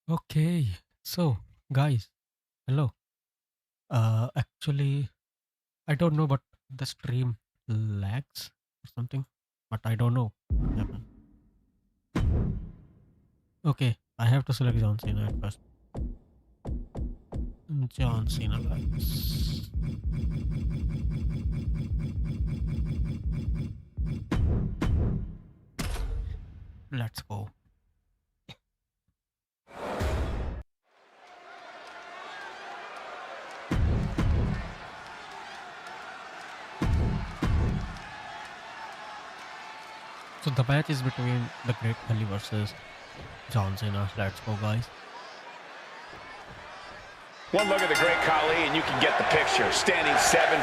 Okay, so guys, hello. Actually, I don't know, but the stream lags or something, but I don't know what happened. Okay, I have to select John Cena at first. John Cena, guys. Let's go. So the match is between the Great Khali versus John Cena. Let's go, guys. One look at the great Khali, and you can get the picture. Standing 7'1",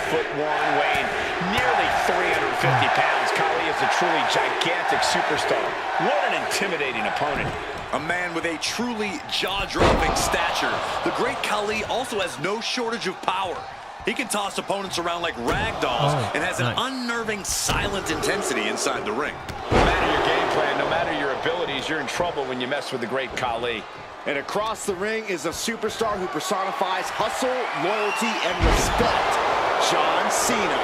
weighing nearly 350 pounds, Khali is a truly gigantic superstar. What an intimidating opponent. A man with a truly jaw-dropping stature. The great Khali also has no shortage of power. He can toss opponents around like rag dolls and has an unnerving, silent intensity inside the ring. No matter your game plan, no matter your abilities, you're in trouble when you mess with the great Khali. And across the ring is a superstar who personifies hustle, loyalty, and respect. John Cena.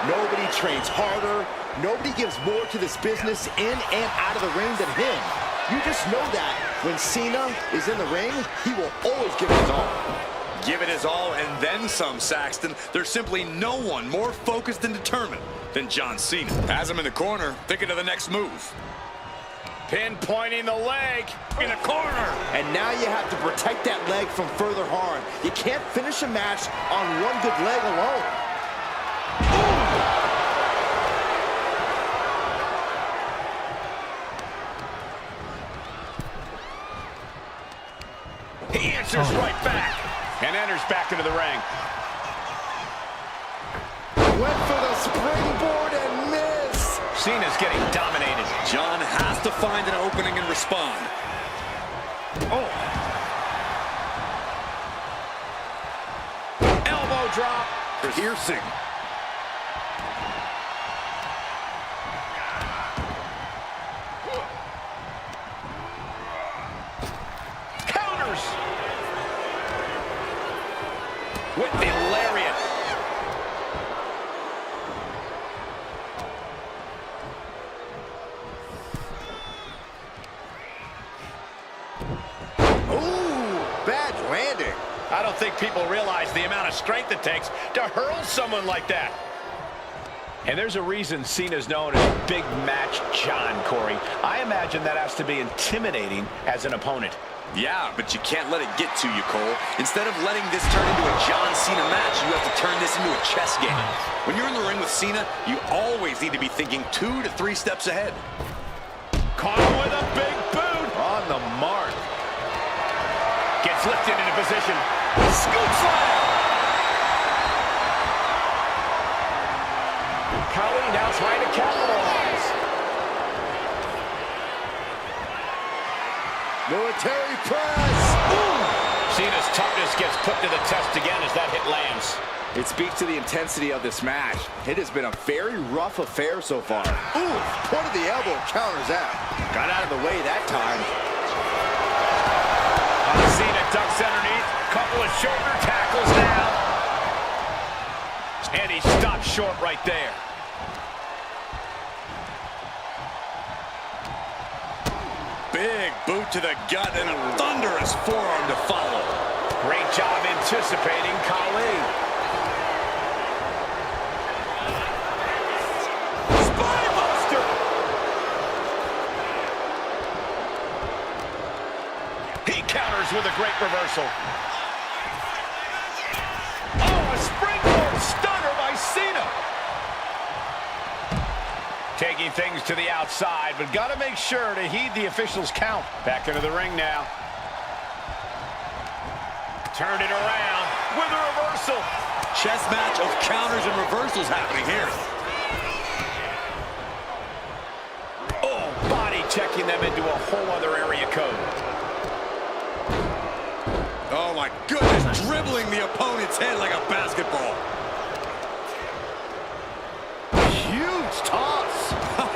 Nobody trains harder. Nobody gives more to this business in and out of the ring than him. You just know that when Cena is in the ring, he will always give it his all. Give it his all and then some, Saxton. There's simply no one more focused and determined than John Cena. Has him in the corner, thinking of the next move. Pinpointing the leg in the corner. And now you have to protect that leg from further harm. You can't finish a match on one good leg alone. He answers right back and enters back into the ring. Went for the springboard and missed. Cena's getting dominated. John has to find an opening and respond. Oh. Elbow drop. Piercing. Counters. With the lariat. Bad landing. I don't think people realize the amount of strength it takes to hurl someone like that. And there's a reason Cena's known as Big Match John, Corey. I imagine that has to be intimidating as an opponent. Yeah, but you can't let it get to you, Cole. Instead of letting this turn into a John Cena match, you have to turn this into a chess game. When you're in the ring with Cena, you always need to be thinking 2 to 3 steps ahead. Caught him with a big boot. On the mark. Gets lifted into position. Scoop slam. Khali now trying to capitalize. Military press. Cena's toughness gets put to the test again as that hit lands. It speaks to the intensity of this match. It has been a very rough affair so far. Ooh, point of the elbow counters out. Got out of the way that time. Cena ducks underneath. Couple of shoulder tackles now. And he stopped short right there. Big boot to the gut and a thunderous forearm to follow. Great job anticipating Khali. Spinebuster! He counters with a great reversal. Oh, a springboard stunner by Cena. Taking things to the outside, but got to make sure to heed the officials' count. Back into the ring now. Turned it around with a reversal. Chess match of counters and reversals happening here. Oh, body checking them into a whole other area code. Oh my goodness, dribbling the opponent's head like a basketball. Huge toss.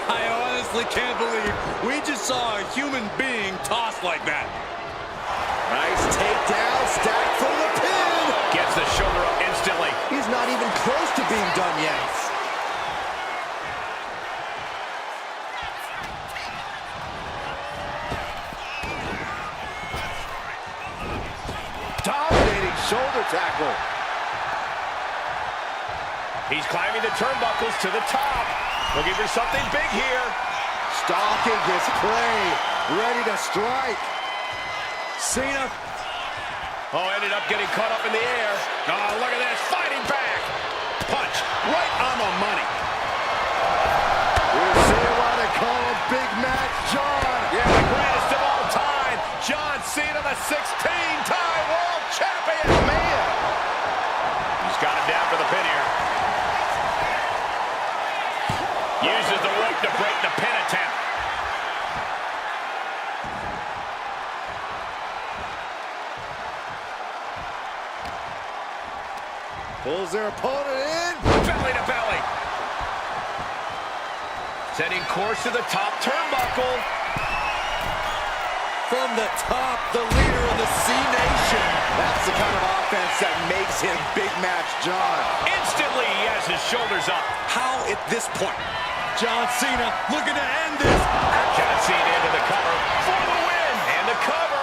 I honestly can't believe we just saw a human being tossed like that. shoulder up instantly. He's not even close to being done yet. Dominating shoulder tackle. He's climbing the turnbuckles to the top. Looking for something big here. Stalking his prey. Ready to strike. Cena. Oh, ended up getting caught up in the air. Oh, look at this. Fighting back. Punch. Right on the money. We'll see why they call him Big Match John. Yeah, the greatest of all time. John Cena, the 16-time world champion. Man. He's got him down for the pin here. Uses the rope to break the pin attempt. Pulls their opponent in. Belly to belly. Setting course to the top turnbuckle. From the top, the leader of the C-Nation. That's the kind of offense that makes him Big Match John. Instantly, he has his shoulders up. How at this point? John Cena looking to end this. John Cena into the cover for the win. And the cover.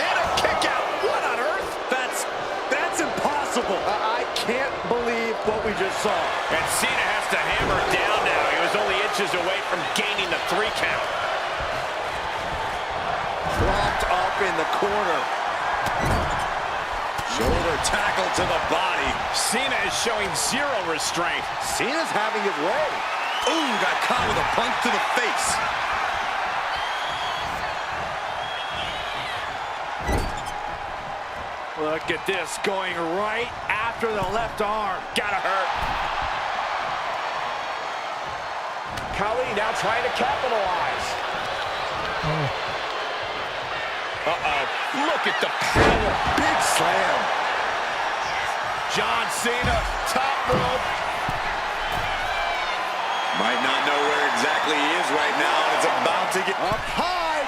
And a kick out. What on earth? That's impossible. I can't believe what we just saw. And Cena has to hammer it down now. He was only inches away from gaining the 3 count. Propped up in the corner. Shoulder tackle to the body. Cena is showing zero restraint. Cena's having his way. Ooh, got caught with a punch to the face. Look at this, going right after the left arm. Gotta hurt. Khali now trying to capitalize. Uh-oh. Look at the power. Big slam. John Cena, top rope. Might not know where exactly he is right now, and it's about to get Up high.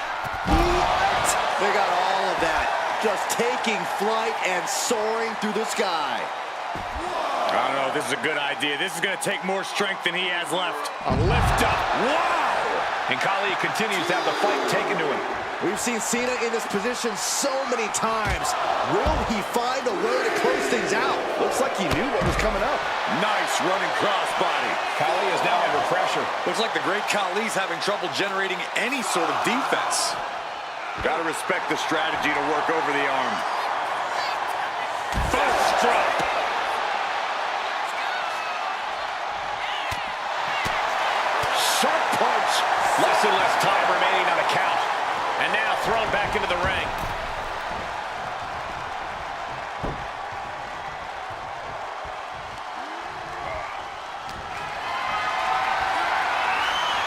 What? They got all of that. Just taking flight and soaring through the sky. I don't know if this is a good idea. This is going to take more strength than he has left. A lift up. Wow! And Khali continues to have the fight taken to him. We've seen Cena in this position so many times. Will he find a way to close things out? Looks like he knew what was coming up. Nice running crossbody. Khali is now under pressure. Looks like the great Khali's having trouble generating any sort of defense. Got to respect the strategy to work over the arm. Fist drop. Sharp punch. Less and less time remaining on the count. And now thrown back into the ring.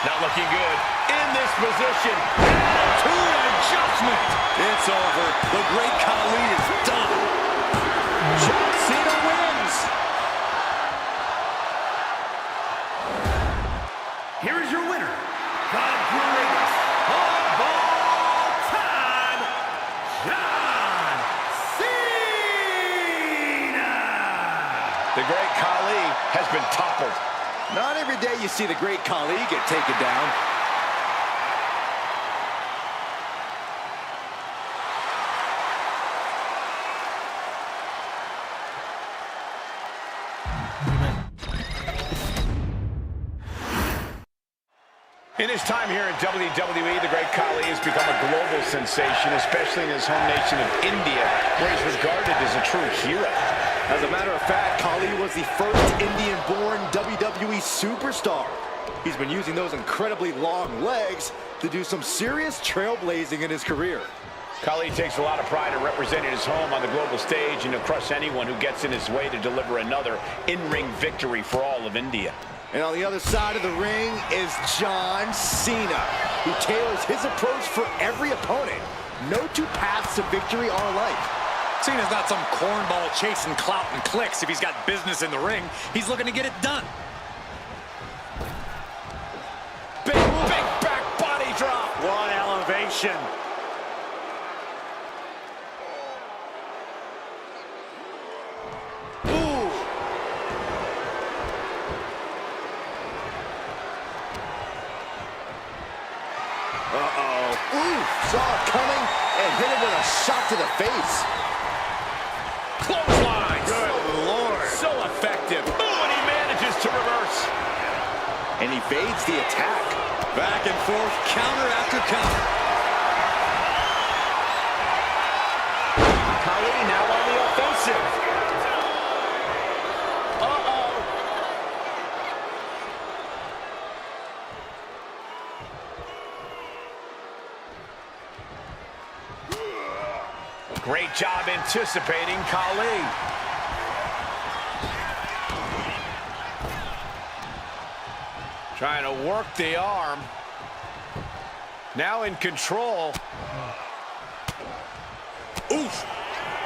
Not looking good. In this position. Attitude adjustment. It's over. The great Khali is done. John Cena wins. Here is your winner, the greatest of all time, John Cena! The great Khali has been toppled. Not every day you see the great Khali get taken down. In his time here in WWE, the great Khali has become a global sensation, especially in his home nation of India, where he's regarded as a true hero. As a matter of fact, Khali was the first Indian-born WWE superstar. He's been using those incredibly long legs to do some serious trailblazing in his career. Khali takes a lot of pride in representing his home on the global stage and he'll crush anyone who gets in his way to deliver another in-ring victory for all of India. And on the other side of the ring is John Cena, who tailors his approach for every opponent. No two paths to victory are alike. Cena's not some cornball chasing clout and clicks. If he's got business in the ring, he's looking to get it done. Big back body drop. What elevation. move. Saw it coming and hit it with a shot to the face. Clothesline. Good Lord. So effective. Ooh, and he manages to reverse. And he evades the attack. Back and forth, counter after counter. Khali now on the offensive. Uh-oh. Great job anticipating Khali. Trying to work the arm. Now in control. Oof.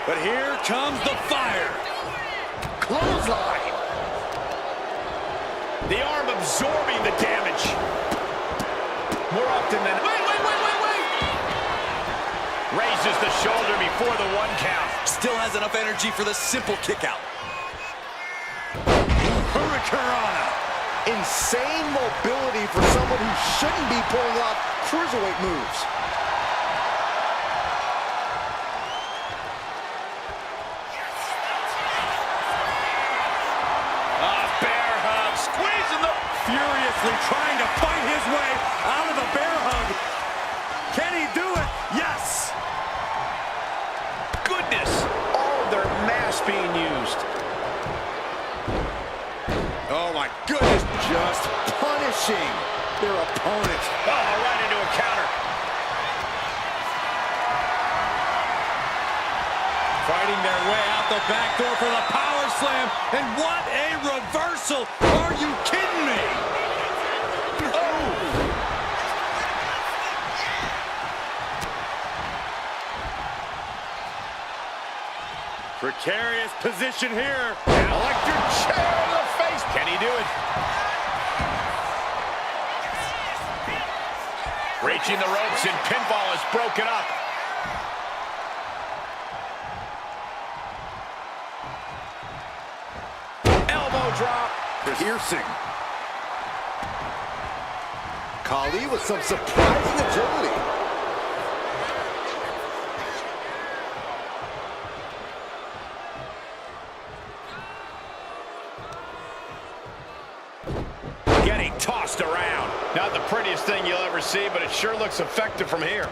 But here comes the fire. Clothesline. The arm absorbing the damage. More often than... Wait! Raises the shoulder before the 1 count. Still has enough energy for the simple kick out. Hurricanrana. Insane mobility for someone who shouldn't be pulling off cruiserweight moves. Bear hug, squeezing the... Furiously trying to fight his way out of the bear hug. Can he do it? Yes. Goodness, all of their mass being used. Oh my goodness. Just punishing their opponent. Oh, right into a counter. Fighting their way out the back door for the power slam. And what a reversal. Are you kidding me? Precarious position here. Electric chair to the face. Can he do it? Reaching the ropes and pinfall is broken up. Elbow drop. Piercing. Khali with some surprising agility. Getting tossed around. Not the prettiest thing you'll ever see, but it sure looks effective from here.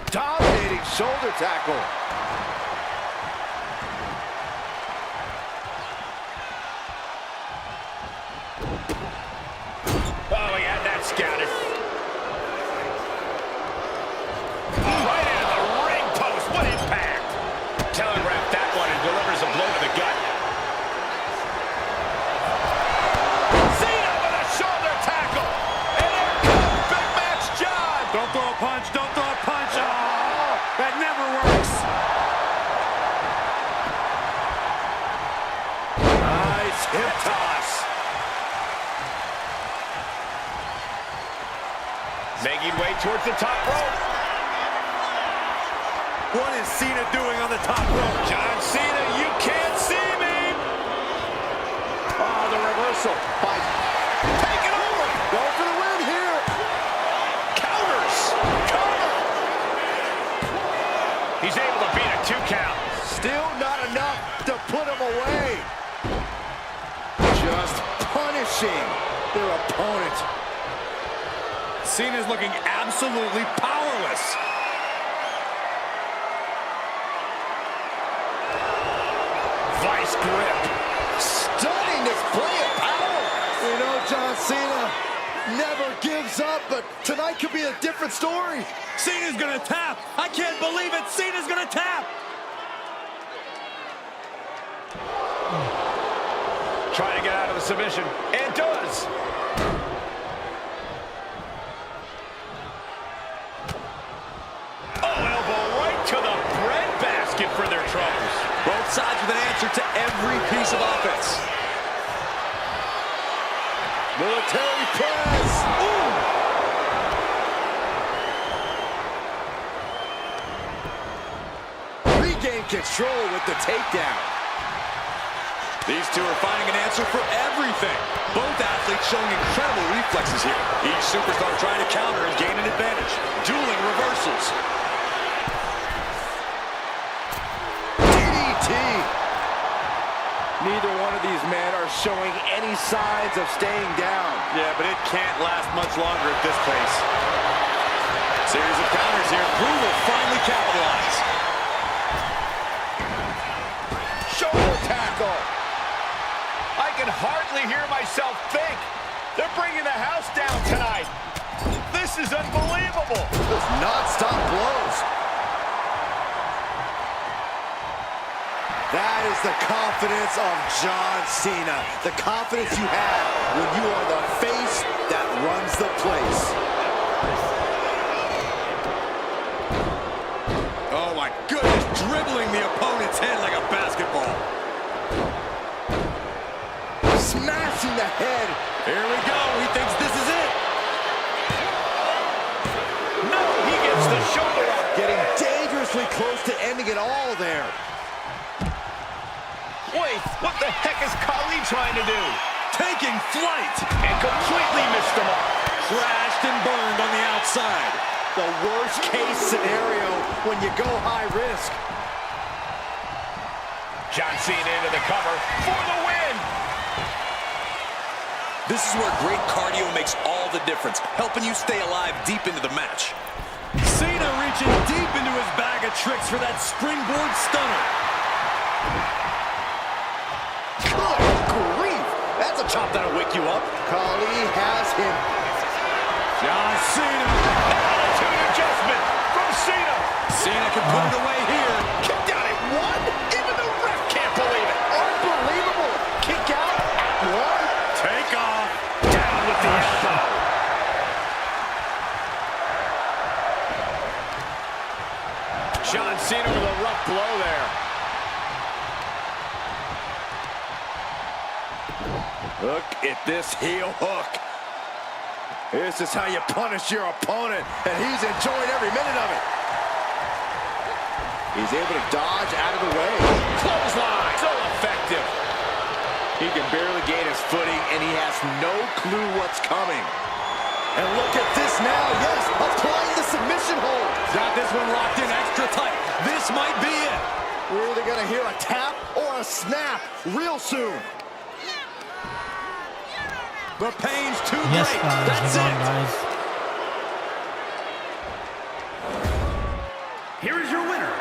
Dominating shoulder tackle. Oh, he had that scouted. Right into the ring post. What impact. Telegraphed that one and delivers a blow to the gut. Cena with a shoulder tackle. And here comes Big Match John. Don't throw a punch. Don't throw a punch. Oh, that never works. Nice hip toss. Making way towards the top rope. What is Cena doing on the top rope? John Cena, you can't see me. Oh, the reversal. Take it over. Go for the win here. Counters. Cover. He's able to beat a 2 count. Still not enough to put him away. Just punishing their opponent. Cena's looking absolutely powerless. Vice grip. Stunning display of power. We know John Cena never gives up, but tonight could be a different story. Cena's gonna tap. I can't believe it. Cena's gonna tap. Trying to get out of the submission. And does. Oh, elbow right to the breadbasket for their troubles. Both sides with an answer to every piece of offense. Military press. Regain control with the takedown. These two are finding an answer for everything. Both athletes showing incredible reflexes here. Each superstar trying to counter and gain an advantage. Dueling reversals. DDT. Neither one of these men are showing any signs of staying down. Yeah, but it can't last much longer at this pace. Series of counters here. Who will finally capitalize? Shoulder tackle. I can hardly hear myself think. They're bringing the house down tonight. This is unbelievable. Just non-stop blows. That is the confidence of John Cena. The confidence you have when you are the face that runs the place. Oh my goodness, dribbling the opponent's head like a basketball. Smashing the head. Here we go, he thinks this is it. No, he gets the shoulder up. Getting dangerously close to ending it all there. Wait, what the heck is Khali trying to do? Taking flight. And completely missed him off. Crashed and burned on the outside. The worst case scenario when you go high risk. John Cena into the cover for the win. This is where great cardio makes all the difference, helping you stay alive deep into the match. Cena reaching deep into his bag of tricks for that springboard stunner. Good grief. That's a chop that'll wake you up. Khali has him. John Cena. Attitude adjustment from Cena. Cena can put it away here. Kicked out at one. Even the ref can't believe it. Unbelievable. Kick out at one. Take off. Down with the elbow. John Cena with a rough blow there. Look at this heel hook. This is how you punish your opponent, and he's enjoying every minute of it. He's able to dodge out of the way. Clothesline. So effective. He can barely gain his footing, and he has no clue what's coming. And look at this now. Yes, applying the submission hold. Got this one locked in extra tight. This might be it. We're either going to hear a tap or a snap real soon. The pain's too Yes, great. guys. That's Come on, it. guys. Here is your winner,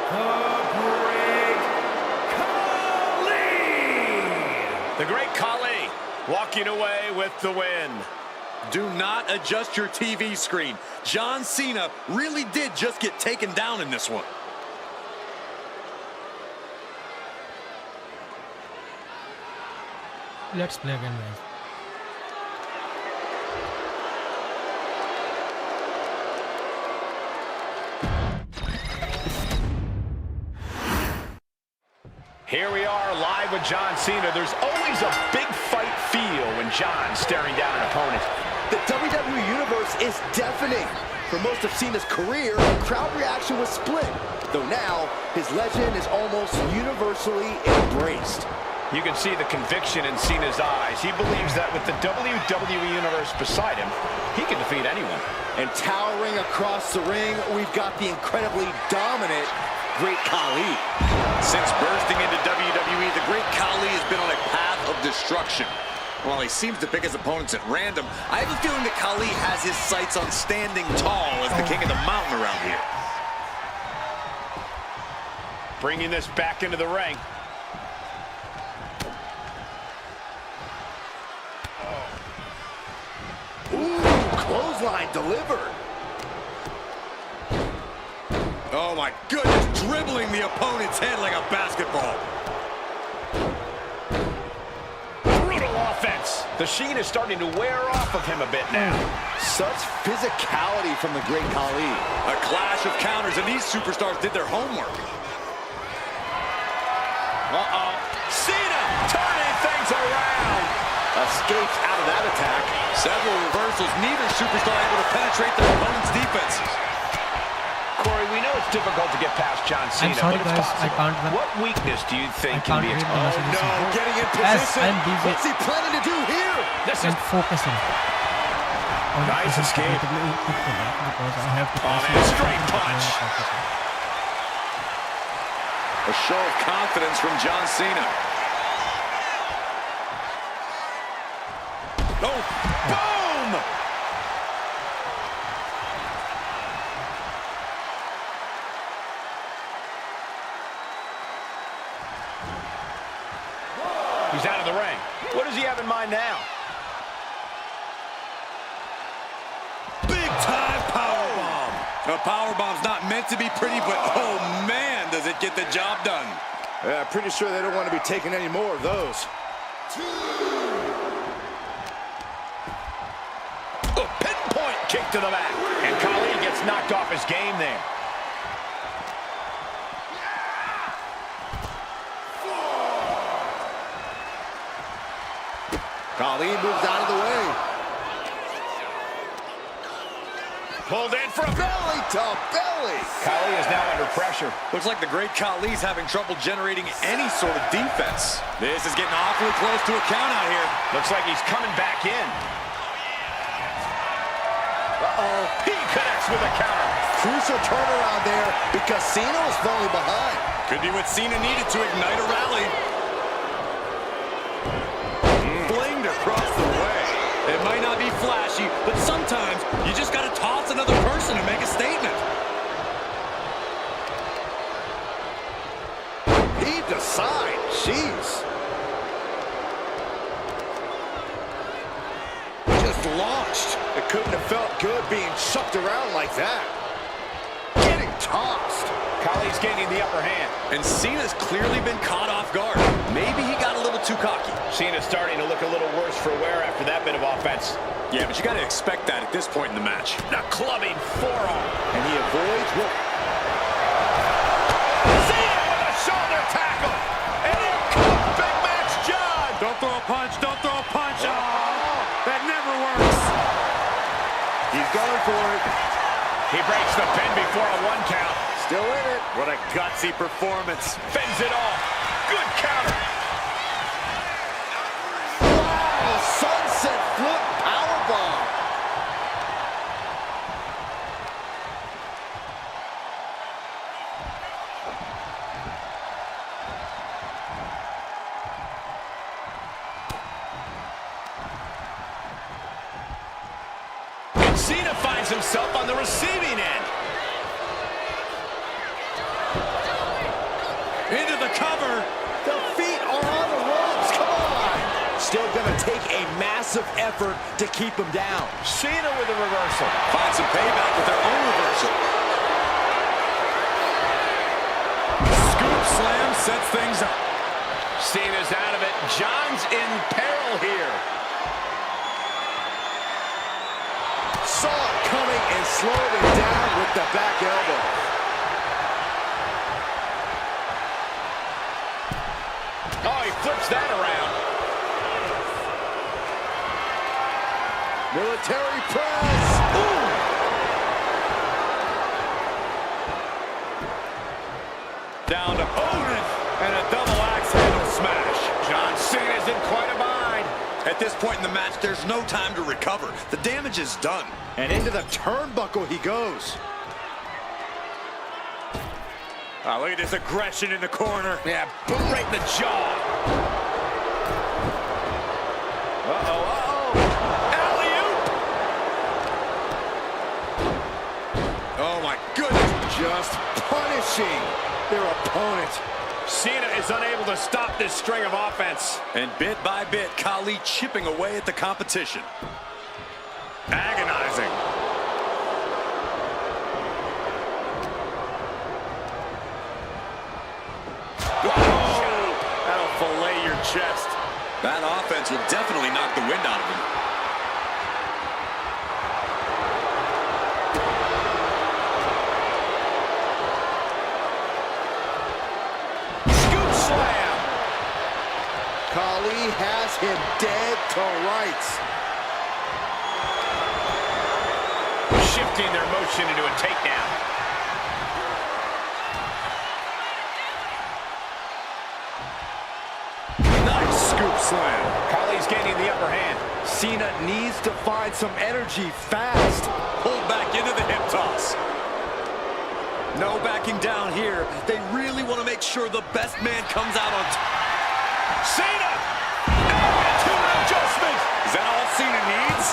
the Great Khali. The Great Khali walking away with the win. Do not adjust your TV screen. John Cena really did just get taken down in this one. Let's play again, guys. Here we are live with John Cena. There's always a big fight feel when John's staring down an opponent. The WWE Universe is deafening. For most of Cena's career, the crowd reaction was split, though now his legend is almost universally embraced. You can see the conviction in Cena's eyes. He believes that with the WWE Universe beside him, he can defeat anyone. And towering across the ring, we've got the incredibly dominant Great Khali. Since bursting into WWE, the Great Khali has been on a path of destruction. While he seems to pick his opponents at random, I have a feeling that Khali has his sights on standing tall as the king of the mountain around here. Bringing this back into the ring. Ooh, clothesline delivered. Oh my goodness, dribbling the opponent's head like a basketball. Brutal offense. The sheen is starting to wear off of him a bit now. Such physicality from the Great Khali. A clash of counters, and these superstars did their homework. Uh-oh. Cena turning things around. Escapes out of that attack. Several reversals, neither superstar able to penetrate their opponent's defenses. Corey, we know it's difficult to get past John Cena, I'm sorry but it's guys, I possible. can't. What weakness do you think I can can't be read the exposed? messages. No, getting in As position. I'm busy. What's he planning to do here? This I'm is focusing. Nice escape. Because I have to Oh, man, straight punch. A show of confidence from John Cena. Oh, boom! He's out of the ring. What does he have in mind now? Big time powerbomb. A powerbomb's not meant to be pretty, but oh man, does it get the job done. Yeah, pretty sure they don't want to be taking any more of those. A pinpoint kick to the back. And Khali gets knocked off his game there. Khali moves out of the way. Pulled in for a Belly to belly. Khali is now under pressure. Looks like the great Khali's having trouble generating any sort of defense. This is getting awfully close to a count out here. Looks like he's coming back in. Uh-oh. He connects with a counter. Crucial turnaround there because Cena was falling behind. Could be what Cena needed to ignite a rally. Blinged across the way. It might not be flashy, but sometimes you just got to toss another person to make a statement. He decides. Jeez. Just launched. It couldn't have felt good being chucked around like that. Getting tossed. Khali's gaining the upper hand. And Cena's clearly been caught off guard. Maybe he got a little too cocky. Cena's starting to look a little worse for wear after that bit of offense. Yeah, but you got to expect that at this point in the match. The clubbing forearm. And he avoids what... Cena with a shoulder tackle. And here comes Big Match John. Don't throw a punch. Don't throw a punch. Oh, that never works. He's going for it. He breaks the pin before a 1 count. Still in it. What a gutsy performance. Fends it off. Good counter. Wow, sunset flip powerbomb. And Cena finds himself on the receiving end. Into the cover. The feet are on the ropes. Come on. Still going to take a massive effort to keep him down. Cena with a reversal. Find some payback with their own reversal. Scoop slam sets things up. Cena's out of it. John's in peril here. Saw it coming and slowed it down with the back elbow. Oh, he flips that around. Military press. Ooh. Down to opponent. And a double axe handle smash. John Cena's in quite a bind. At this point in the match, there's no time to recover. The damage is done. And into the turnbuckle he goes. Oh, look at this aggression in the corner. Yeah, boot right in the jaw. Uh-oh, uh-oh. Alley-oop. Oh, my goodness. Just punishing their opponent. Cena is unable to stop this string of offense. And bit by bit, Khali chipping away at the competition. Agonizing. That'll fillet your chest. That offense will definitely knock the wind out of him. Scoop slam. Khali has him dead to rights. Shifting their motion into a takedown. slam. Khali's gaining the upper hand. Cena needs to find some energy fast. Pulled back into the hip toss. No backing down here. They really want to make sure the best man comes out on top. Cena! Two adjustments! Is that all Cena needs?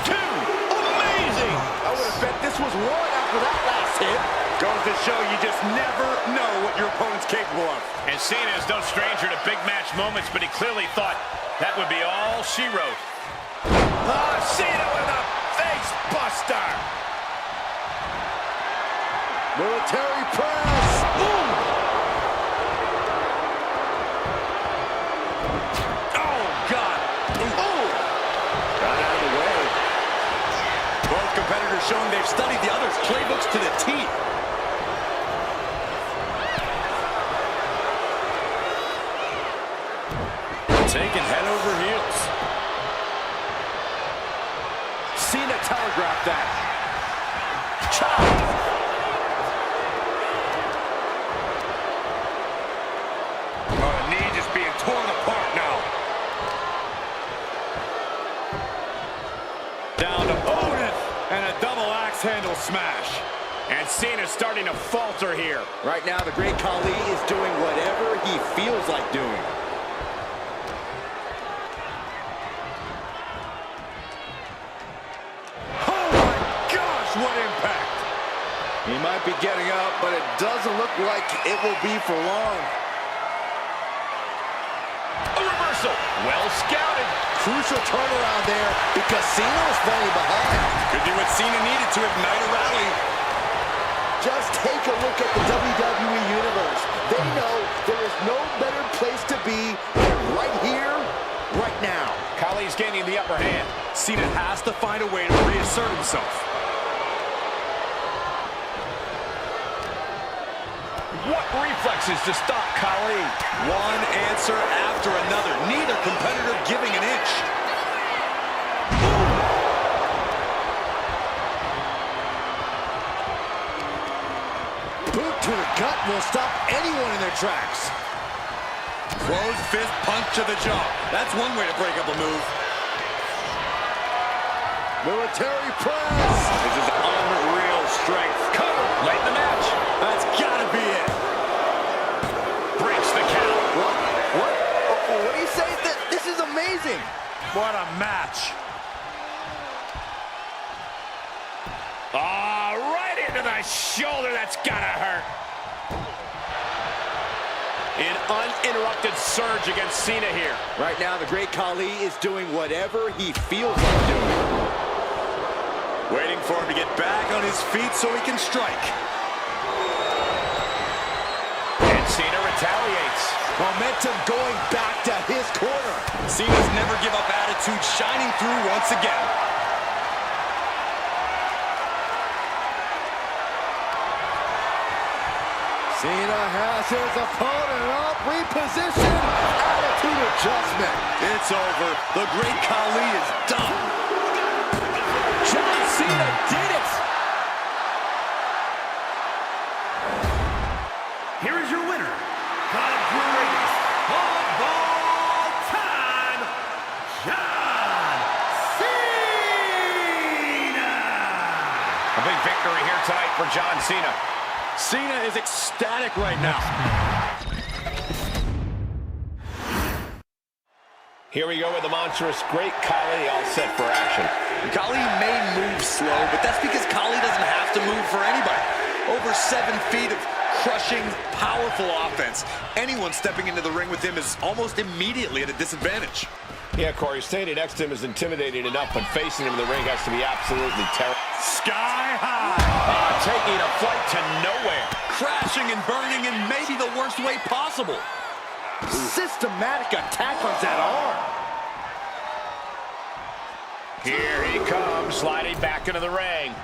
Two! Amazing! I would have bet this was one after that last hit. Goes to show you just never know what your opponent's capable of. And Cena is no stranger to big match moments, but he clearly thought that would be all she wrote. Cena with a face buster! Military press. Boom! Oh, God. Oh! Got out of the way. Both competitors showing they've studied the other's playbooks to the T. Taking head over heels. Cena telegraphed that. Chop! Torn apart now. Down to Otis and a double axe handle smash. And Cena's starting to falter here. Right now, the Great Khali is doing whatever he feels like doing. Oh my gosh, what impact! He might be getting up, but it doesn't look like it will be for long. Well scouted. Crucial turnaround there because Cena was falling behind. Could be what Cena needed to ignite a rally. Just take a look at the WWE Universe. They know there is no better place to be than right here, right now. Khali's gaining the upper hand. Cena has to find a way to reassert himself. What reflexes to stop Khali? One answer after another. Neither competitor giving an inch. Boot to the gut will stop anyone in their tracks. Closed fist punch to the jaw. That's one way to break up a move. Military press. This is unreal strength. Cover late in the match. That's gotta be it. Breaks the count. What do you say? This is amazing. What a match. Right into the shoulder. That's gotta hurt. An uninterrupted surge against Cena here. Right now, the Great Khali is doing whatever he feels like doing. Waiting for him to get back on his feet so he can strike. And Cena retaliates. Momentum going back to his corner. Cena's never give up attitude shining through once again. Cena has his opponent up, reposition, attitude adjustment. It's over. The Great Khali is done. John Cena did it. Here is your winner, the greatest of all time, John Cena! A big victory here tonight for John Cena. Cena is ecstatic right now. Here we go with the monstrous Great Khali all set for action. Khali may move slow, but that's because Khali doesn't have to move for anybody. Over 7 feet of crushing, powerful offense. Anyone stepping into the ring with him is almost immediately at a disadvantage. Yeah, Corey, standing next to him is intimidating enough, but facing him in the ring has to be absolutely terrible. Sky high. Taking a flight to nowhere. Crashing and burning in maybe the worst way possible. Systematic attack on that arm. Here he comes, sliding back into the ring.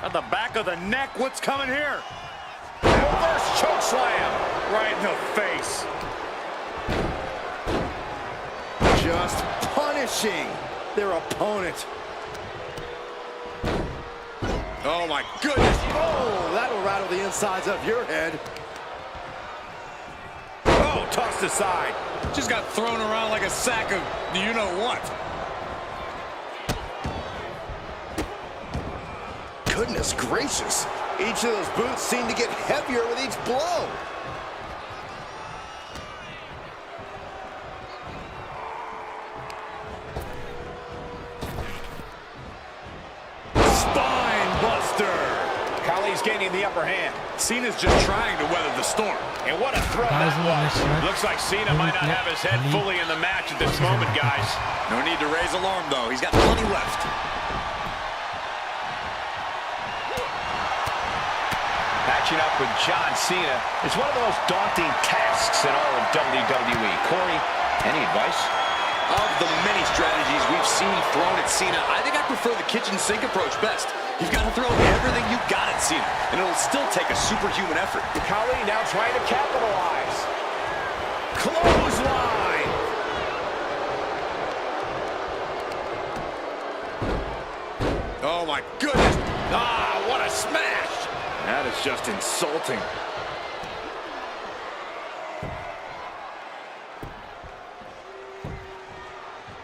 At the back of the neck, what's coming here? Reverse choke slam. Right in the face. Just punishing their opponent. Oh my goodness. Oh, that'll rattle the insides of your head. Oh, tossed aside. Just got thrown around like a sack of you-know-what. Goodness gracious. Each of those boots seem to get heavier with each blow. Spine buster. Khali's gaining the upper hand. Cena's just trying to weather the storm. And what a throw that was. Looks like Cena might not have his head fully in the match at this moment, guys. No need to raise alarm, though. He's got plenty left. Matching up with John Cena is one of the most daunting tasks in all of WWE. Corey, any advice? Of the many strategies we've seen thrown at Cena, I think I prefer the kitchen sink approach best. You've got to throw everything you got at Cena, and it'll still take a superhuman effort. Khali now trying to capitalize. Clothesline. Oh, my goodness. Ah, what a smash. That is just insulting.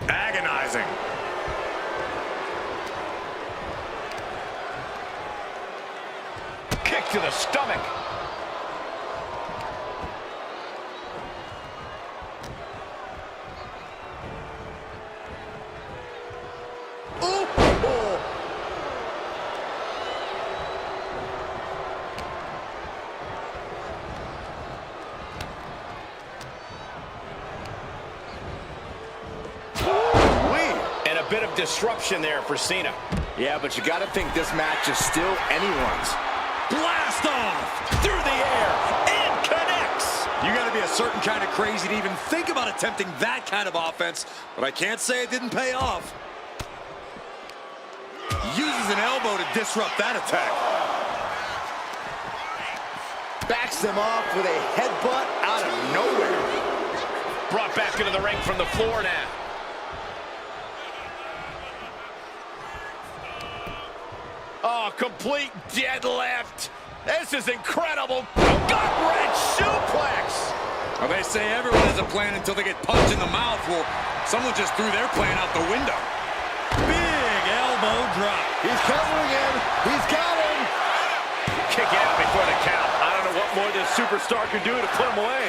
Agonizing. Kick to the stomach. A bit of disruption there for Cena. Yeah, but you got to think this match is still anyone's. Blast off through the air and connects. You got to be a certain kind of crazy to even think about attempting that kind of offense, but I can't say it didn't pay off. Uses an elbow to disrupt that attack. Backs them off with a headbutt out of nowhere. Brought back into the ring from the floor now. Oh, complete deadlift. This is incredible. Gut-wrench suplex. Well, they say everyone has a plan until they get punched in the mouth. Well, someone just threw their plan out the window. Big elbow drop. He's covering him. He's got him. Kick out before the count. I don't know what more this superstar can do to put him away.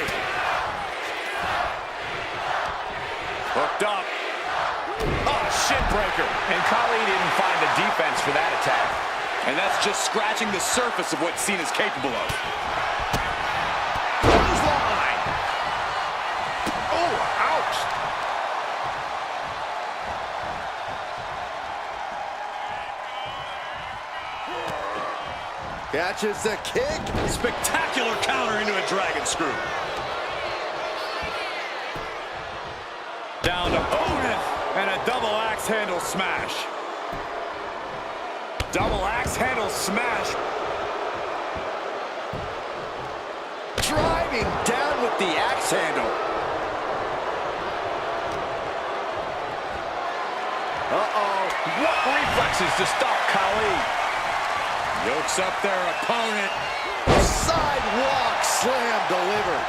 Hooked up. Oh, shin breaker. And Khali didn't find the defense for that attack. And that's just scratching the surface of what Cena's capable of. Clothesline. Oh, ouch. Catches the kick. Spectacular counter into a dragon screw. Down to opponent. And a double axe handle smash. Double axe handle smash. Driving down with the axe handle. Uh-oh. What reflexes to stop Khali. Yokes up their opponent. Sidewalk slam delivered.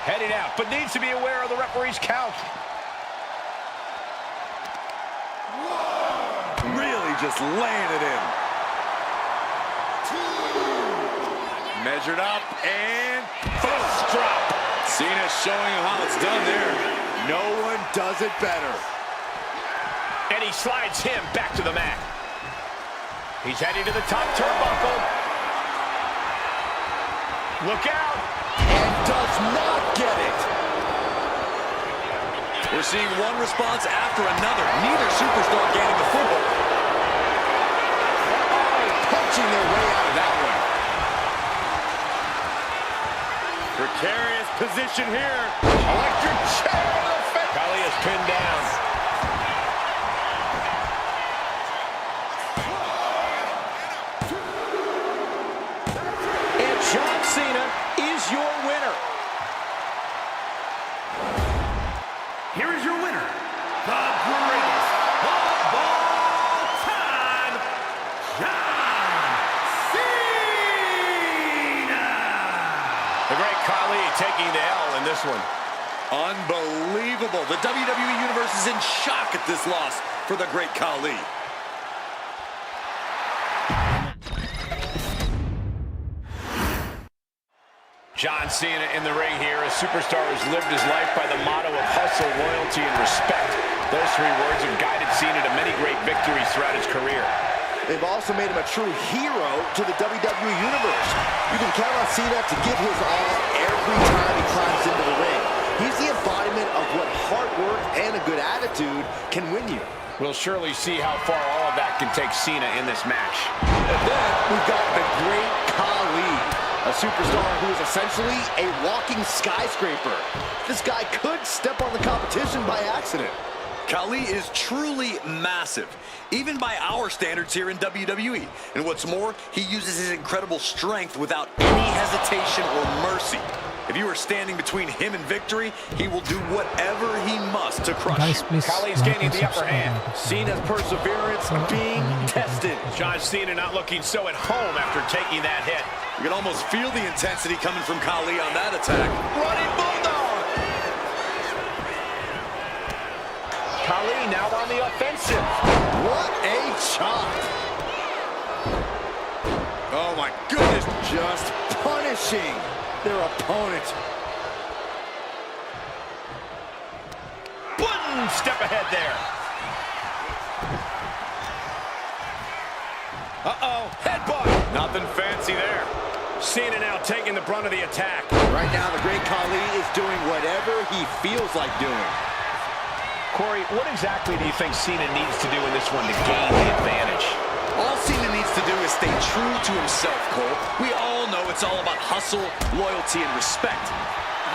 Heading out, but needs to be aware of the referee's count. Really just laying it in. Measured up and Fist drop. Cena's showing him how it's done there. No one does it better. And he slides him back to the mat. He's heading to the top turnbuckle. Look out. And does not get it. We're seeing one response after another. Neither superstar gaining the foothold. Punching their way out of that one. Precarious position here. Electric chair to the face. Khali is pinned down. And John Cena is your winner. Here is your winner, the greatest of all time, John Cena! this one. Unbelievable. The WWE Universe is in shock at this loss for the great Khali. John Cena in the ring here. A superstar who's lived his life by the motto of hustle, loyalty, and respect. Those three words have guided Cena to many great victories throughout his career. They've also made him a true hero to the WWE Universe. You can count on Cena to give his all every time he climbs into the ring. He's the embodiment of what hard work and a good attitude can win you. We'll surely see how far all of that can take Cena in this match. And then we've got the great Khali, a superstar who is essentially a walking skyscraper. This guy could step on the competition by accident. Khali is truly massive, even by our standards here in WWE. And what's more, he uses his incredible strength without any hesitation or mercy. If you are standing between him and victory, he will do whatever he must to crush Guys, you. please Khali's like gaining and the upper subscribe. hand. Cena's perseverance being tested. John Cena not looking so at home after taking that hit. You can almost feel the intensity coming from Khali on that attack. Running Bulldog! Khali now on the offensive. What a shot! Oh my goodness. Just punishing their opponent. One step ahead there. Uh-oh, headbutt. Nothing fancy there. Cena now taking the brunt of the attack. Right now, the great Khali is doing whatever he feels like doing. Corey, what exactly do you think Cena needs to do in this one to gain the advantage? All Cena needs to do is stay true to himself, Cole. We all know it's all about hustle, loyalty, and respect.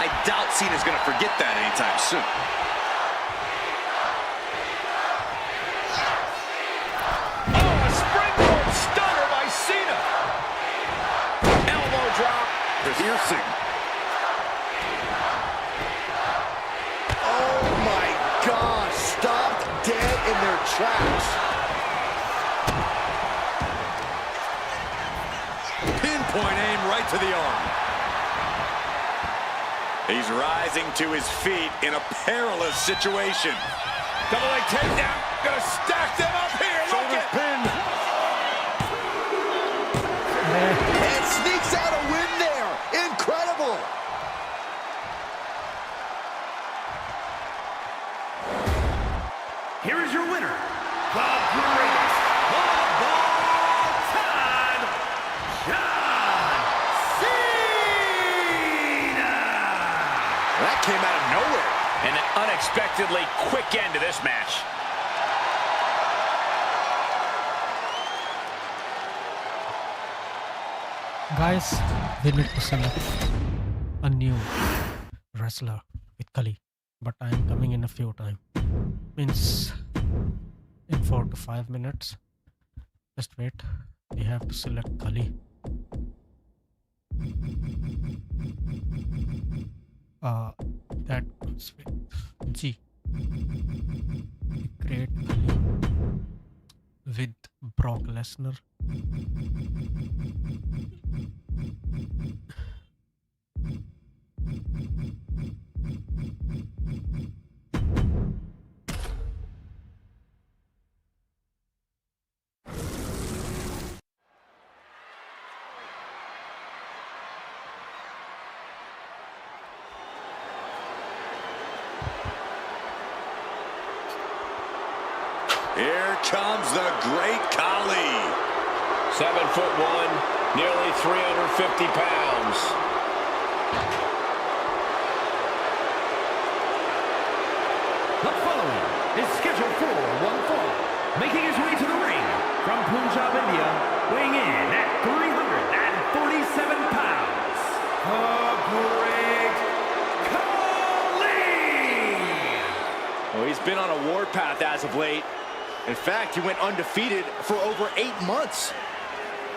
I doubt Cena's going to forget that anytime soon. Oh, a springboard stunner by Cena. Elbow drop. Piercing. Oh my gosh, stopped dead in their tracks. Pinpoint aim right to the arm. He's rising to his feet in a perilous situation. Double leg takedown. Gonna stack them up here. Look at Pin. And sneaks out a win there. Incredible. Here is your winner, the greatest of all time, John Cena! That came out of nowhere. an unexpectedly quick end to this match. Guys, we need to select a new wrestler with Kali, but I am coming in a few time. Means in 4 to 5 minutes. Just wait. We have to select Kali. That comes with G. We create Kali with Brock Lesnar. Here comes the great Khali. 7'1", nearly 350 pounds. The following is scheduled for one fall, making his way to the ring from Punjab, India, weighing in at 347 pounds, the Great Khali! Well, he's been on a warpath as of late. In fact, he went undefeated for over 8 months.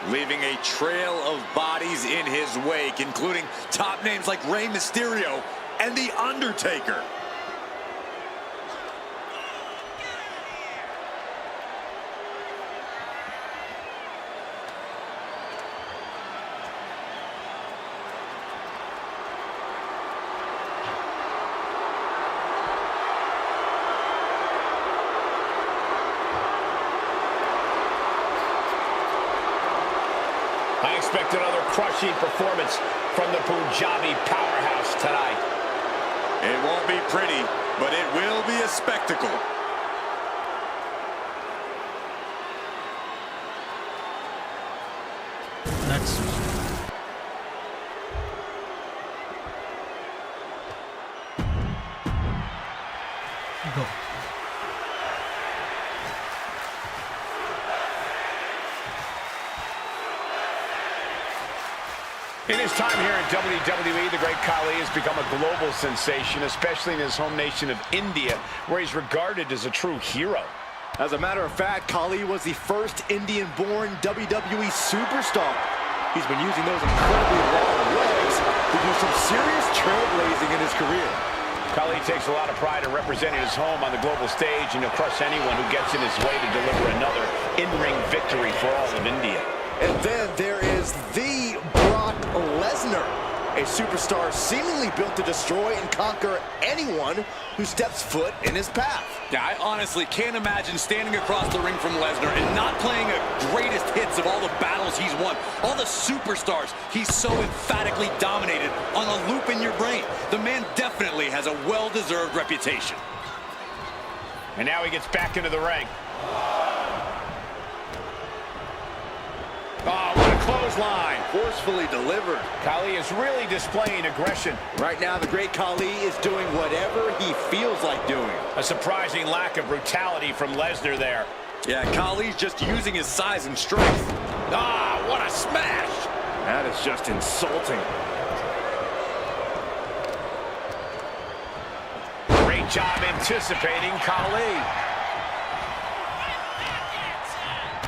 Leaving a trail of bodies in his wake, including top names like Rey Mysterio and The Undertaker. I expect another crushing performance from the Punjabi powerhouse tonight. It won't be pretty, but it will be a spectacle. Let's go. In his time here in WWE, the great Khali has become a global sensation, especially in his home nation of India, where he's regarded as a true hero. As a matter of fact, Khali was the first Indian-born WWE superstar. He's been using those incredibly long legs to do some serious trailblazing in his career. Khali takes a lot of pride in representing his home on the global stage, and he'll crush anyone who gets in his way to deliver another in-ring victory for all of India. And then there is the Brock Lesnar, a superstar seemingly built to destroy and conquer anyone who steps foot in his path. Yeah, I honestly can't imagine standing across the ring from Lesnar and not playing a greatest hits of all the battles he's won, all the superstars he's so emphatically dominated on a loop in your brain. The man definitely has a well-deserved reputation. And now he gets back into the ring. Oh, what a clothesline. Forcefully delivered. Khali is really displaying aggression. Right now, the great Khali is doing whatever he feels like doing. A surprising lack of brutality from Lesnar there. Yeah, Khali's just using his size and strength. Ah, what a smash. That is just insulting. Great job anticipating Khali.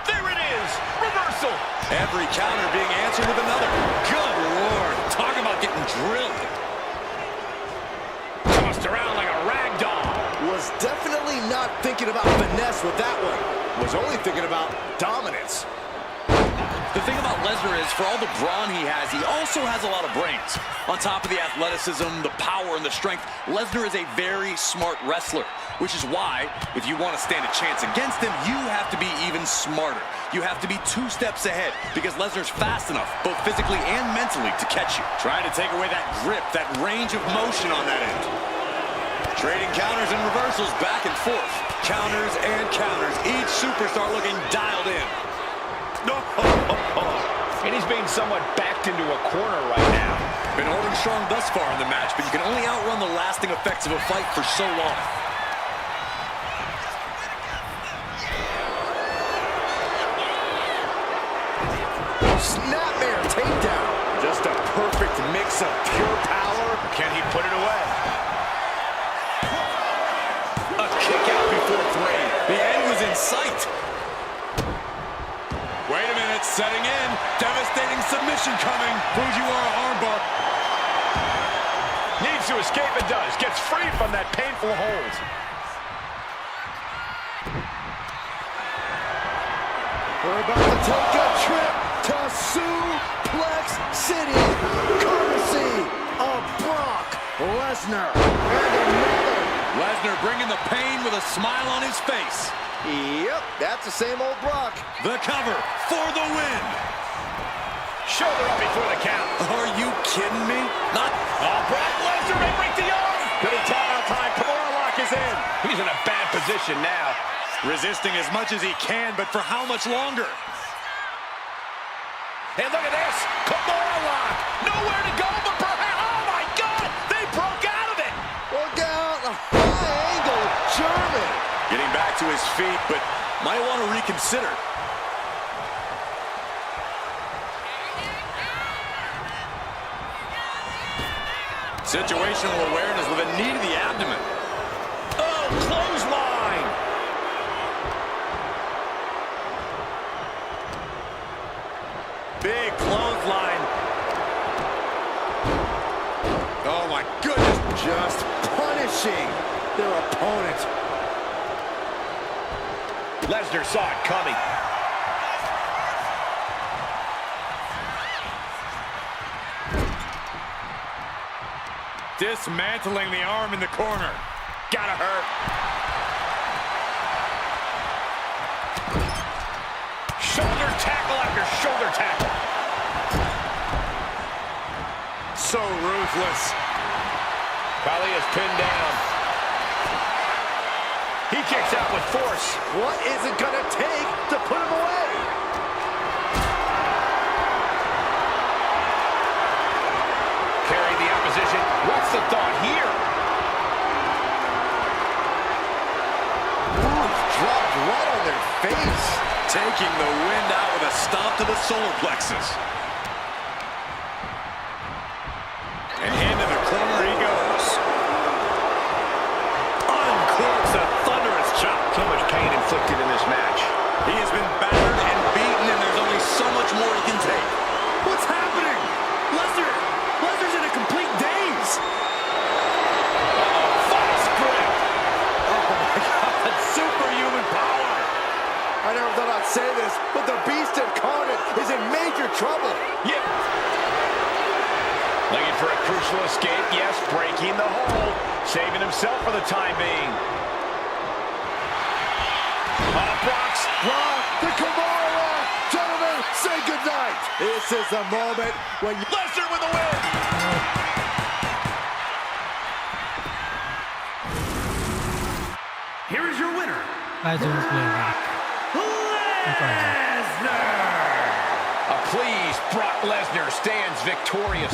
There it is. Reversal. Every counter being answered with another. Good Lord. Talk about getting drilled. Tossed around like a rag doll. Was definitely not thinking about finesse with that one. Was only thinking about dominance. The thing about Lesnar is, for all the brawn he has, he also has a lot of brains. On top of the athleticism, the power, and the strength, Lesnar is a very smart wrestler, which is why, if you want to stand a chance against him, you have to be even smarter. You have to be 2 steps ahead, because Lesnar's fast enough, both physically and mentally, to catch you. Trying to take away that grip, that range of motion on that end. Trading counters and reversals back and forth. Counters and counters, each superstar looking dialed in. And he's being somewhat backed into a corner right now. Been holding strong thus far in the match, but you can only outrun the lasting effects of a fight for so long. Snapmare takedown. Just a perfect mix of pure power. Can he put it away? A kick out before 3. The end was in sight. Wait a minute, setting in. Devastating submission coming. Fujiwara armbar. Needs to escape and does. Gets free from that painful hold. We're about to take a trip to Suplex City, courtesy of Brock Lesnar. And another. Lesnar bringing the pain with a smile on his face. Yep, that's the same old Brock. The cover for the win. Shoulder up before the count. Are you kidding me? Not. Oh, Brock Lesnar may break the arm. Good tap out time. Kimura lock is in. He's in a bad position now. Resisting as much as he can, but for how much longer? And look at this. Kimura lock. Nowhere to go but perhaps. Oh, my God. They broke out of it. Look out. A high angle German. Getting back to his feet, but might want to reconsider. Situational awareness with a knee to the abdomen. Oh, clothesline. Big clothesline. Oh, my goodness. Just punishing their opponent. Lesnar saw it coming. Dismantling the arm in the corner. Gotta hurt. Shoulder tackle after shoulder tackle. so ruthless. Khali is pinned down. He kicks out with force. What is it gonna take to put him away? Carry the opposition. What's the thought here? Ooh, dropped right on their face. Taking the wind out with a stomp to the solar plexus. And into the corner he goes. Uncorks a thunderous chop. So much pain inflicted in this match. He has been battered and beaten, and there's only so much more he can take. What's happening? Lesnar's in a complete daze. False grip. Oh my God, superhuman power. I never thought I'd say this, but the Beast Incarnate is in major trouble. Yep. Looking for a crucial escape. Yes, breaking the hold. Saving himself for the time being. Brock's. The Kimura! Gentlemen, say goodnight. This is the moment when Lesnar with the win. Here is your winner, I don't play that. Lesnar! A pleased Brock Lesnar stands victorious.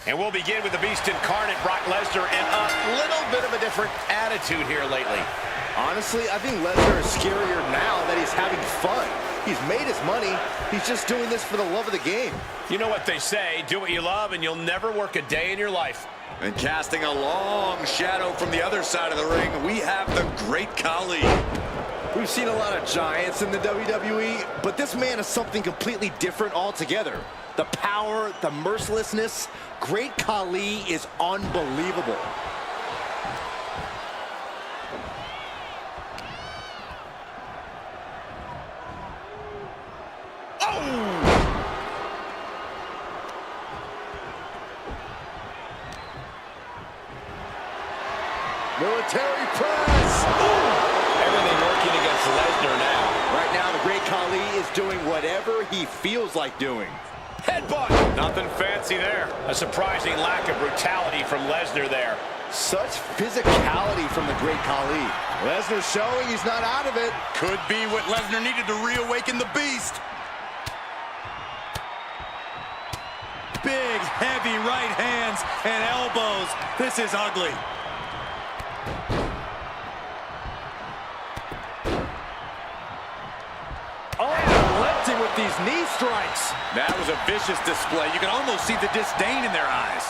And we'll begin with the Beast Incarnate, Brock Lesnar, and a little bit of a different attitude here lately. honestly, I think Lesnar is scarier now that he's having fun. He's made his money. He's just doing this for the love of the game. You know what they say, do what you love and you'll never work a day in your life. And casting a long shadow from the other side of the ring, we have the Great Khali. We've seen a lot of giants in the WWE, but this man is something completely different altogether. The power, the mercilessness, Great Khali is unbelievable. Military press! Everything working against Lesnar now. Right now, the Great Khali is doing whatever he feels like doing. Headbutt! Nothing fancy there. A surprising lack of brutality from Lesnar there. Such physicality from the Great Khali. Lesnar showing he's not out of it. Could be what Lesnar needed to reawaken the beast. Big, heavy right hands and elbows. This is ugly. Unrelenting with these knee strikes. That was a vicious display. You can almost see the disdain in their eyes.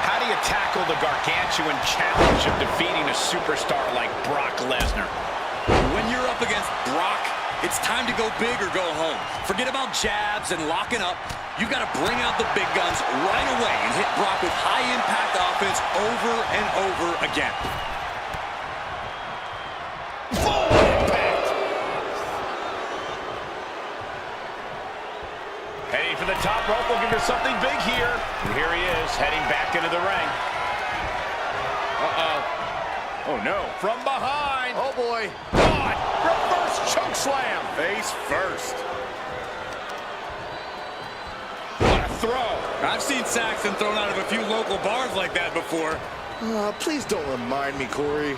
How do you tackle the gargantuan challenge of defeating a superstar like Brock Lesnar? When you're up against Brock, it's time to go big or go home. Forget about jabs and locking up. You've got to bring out the big guns right away and hit Brock with high-impact offense over and over again. Full impact! Heading for the top rope, looking for something big here. And here he is, heading back into the ring. Uh-oh. Oh, no. From behind. Oh, boy. God! Reverse choke slam. Face first. What a throw. I've seen Saxton thrown out of a few local bars like that before. Please don't remind me, Corey.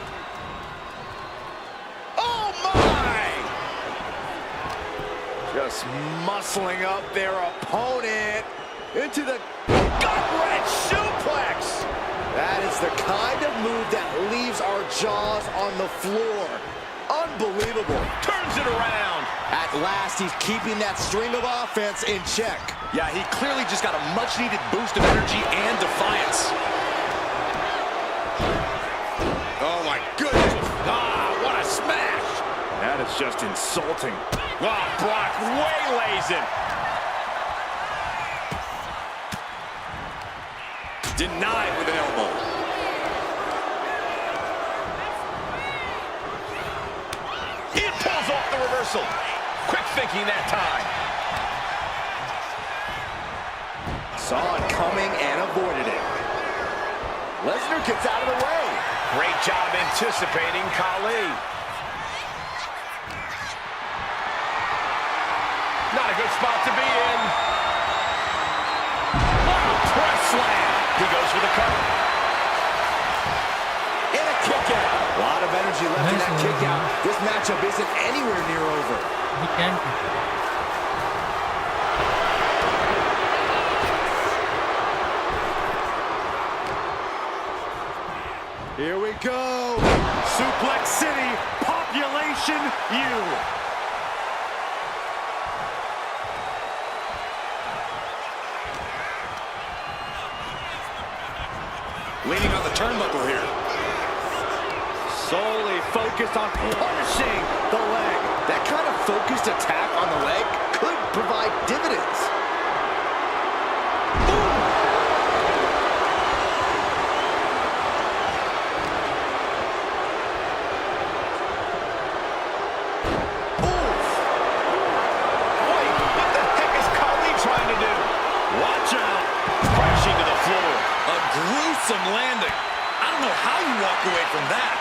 Oh, my! Just muscling up their opponent into the Gut-wrench suplex. That is the kind of move that leaves our jaws on the floor. Unbelievable. Turns it around. At last, he's keeping that string of offense in check. Yeah, he clearly just got a much-needed boost of energy and defiance. Oh, my goodness. Ah, what a smash. That is just insulting. Ah, Brock waylays him. Denied with an elbow. He pulls off the reversal. Quick thinking that time. Saw it coming and avoided it. Lesnar gets out of the way. Great job anticipating Khali. good spot to be in. Wow, press slam. He goes for the cover. And a kick out. A lot of energy left in that kick out. This matchup isn't anywhere near over. He can't. Here we go. Suplex City, Population U. Leaning on the turnbuckle here. Solely focused on punishing the leg. That kind of focused attack on the leg could provide dividends. Gruesome landing. I don't know how you walk away from that.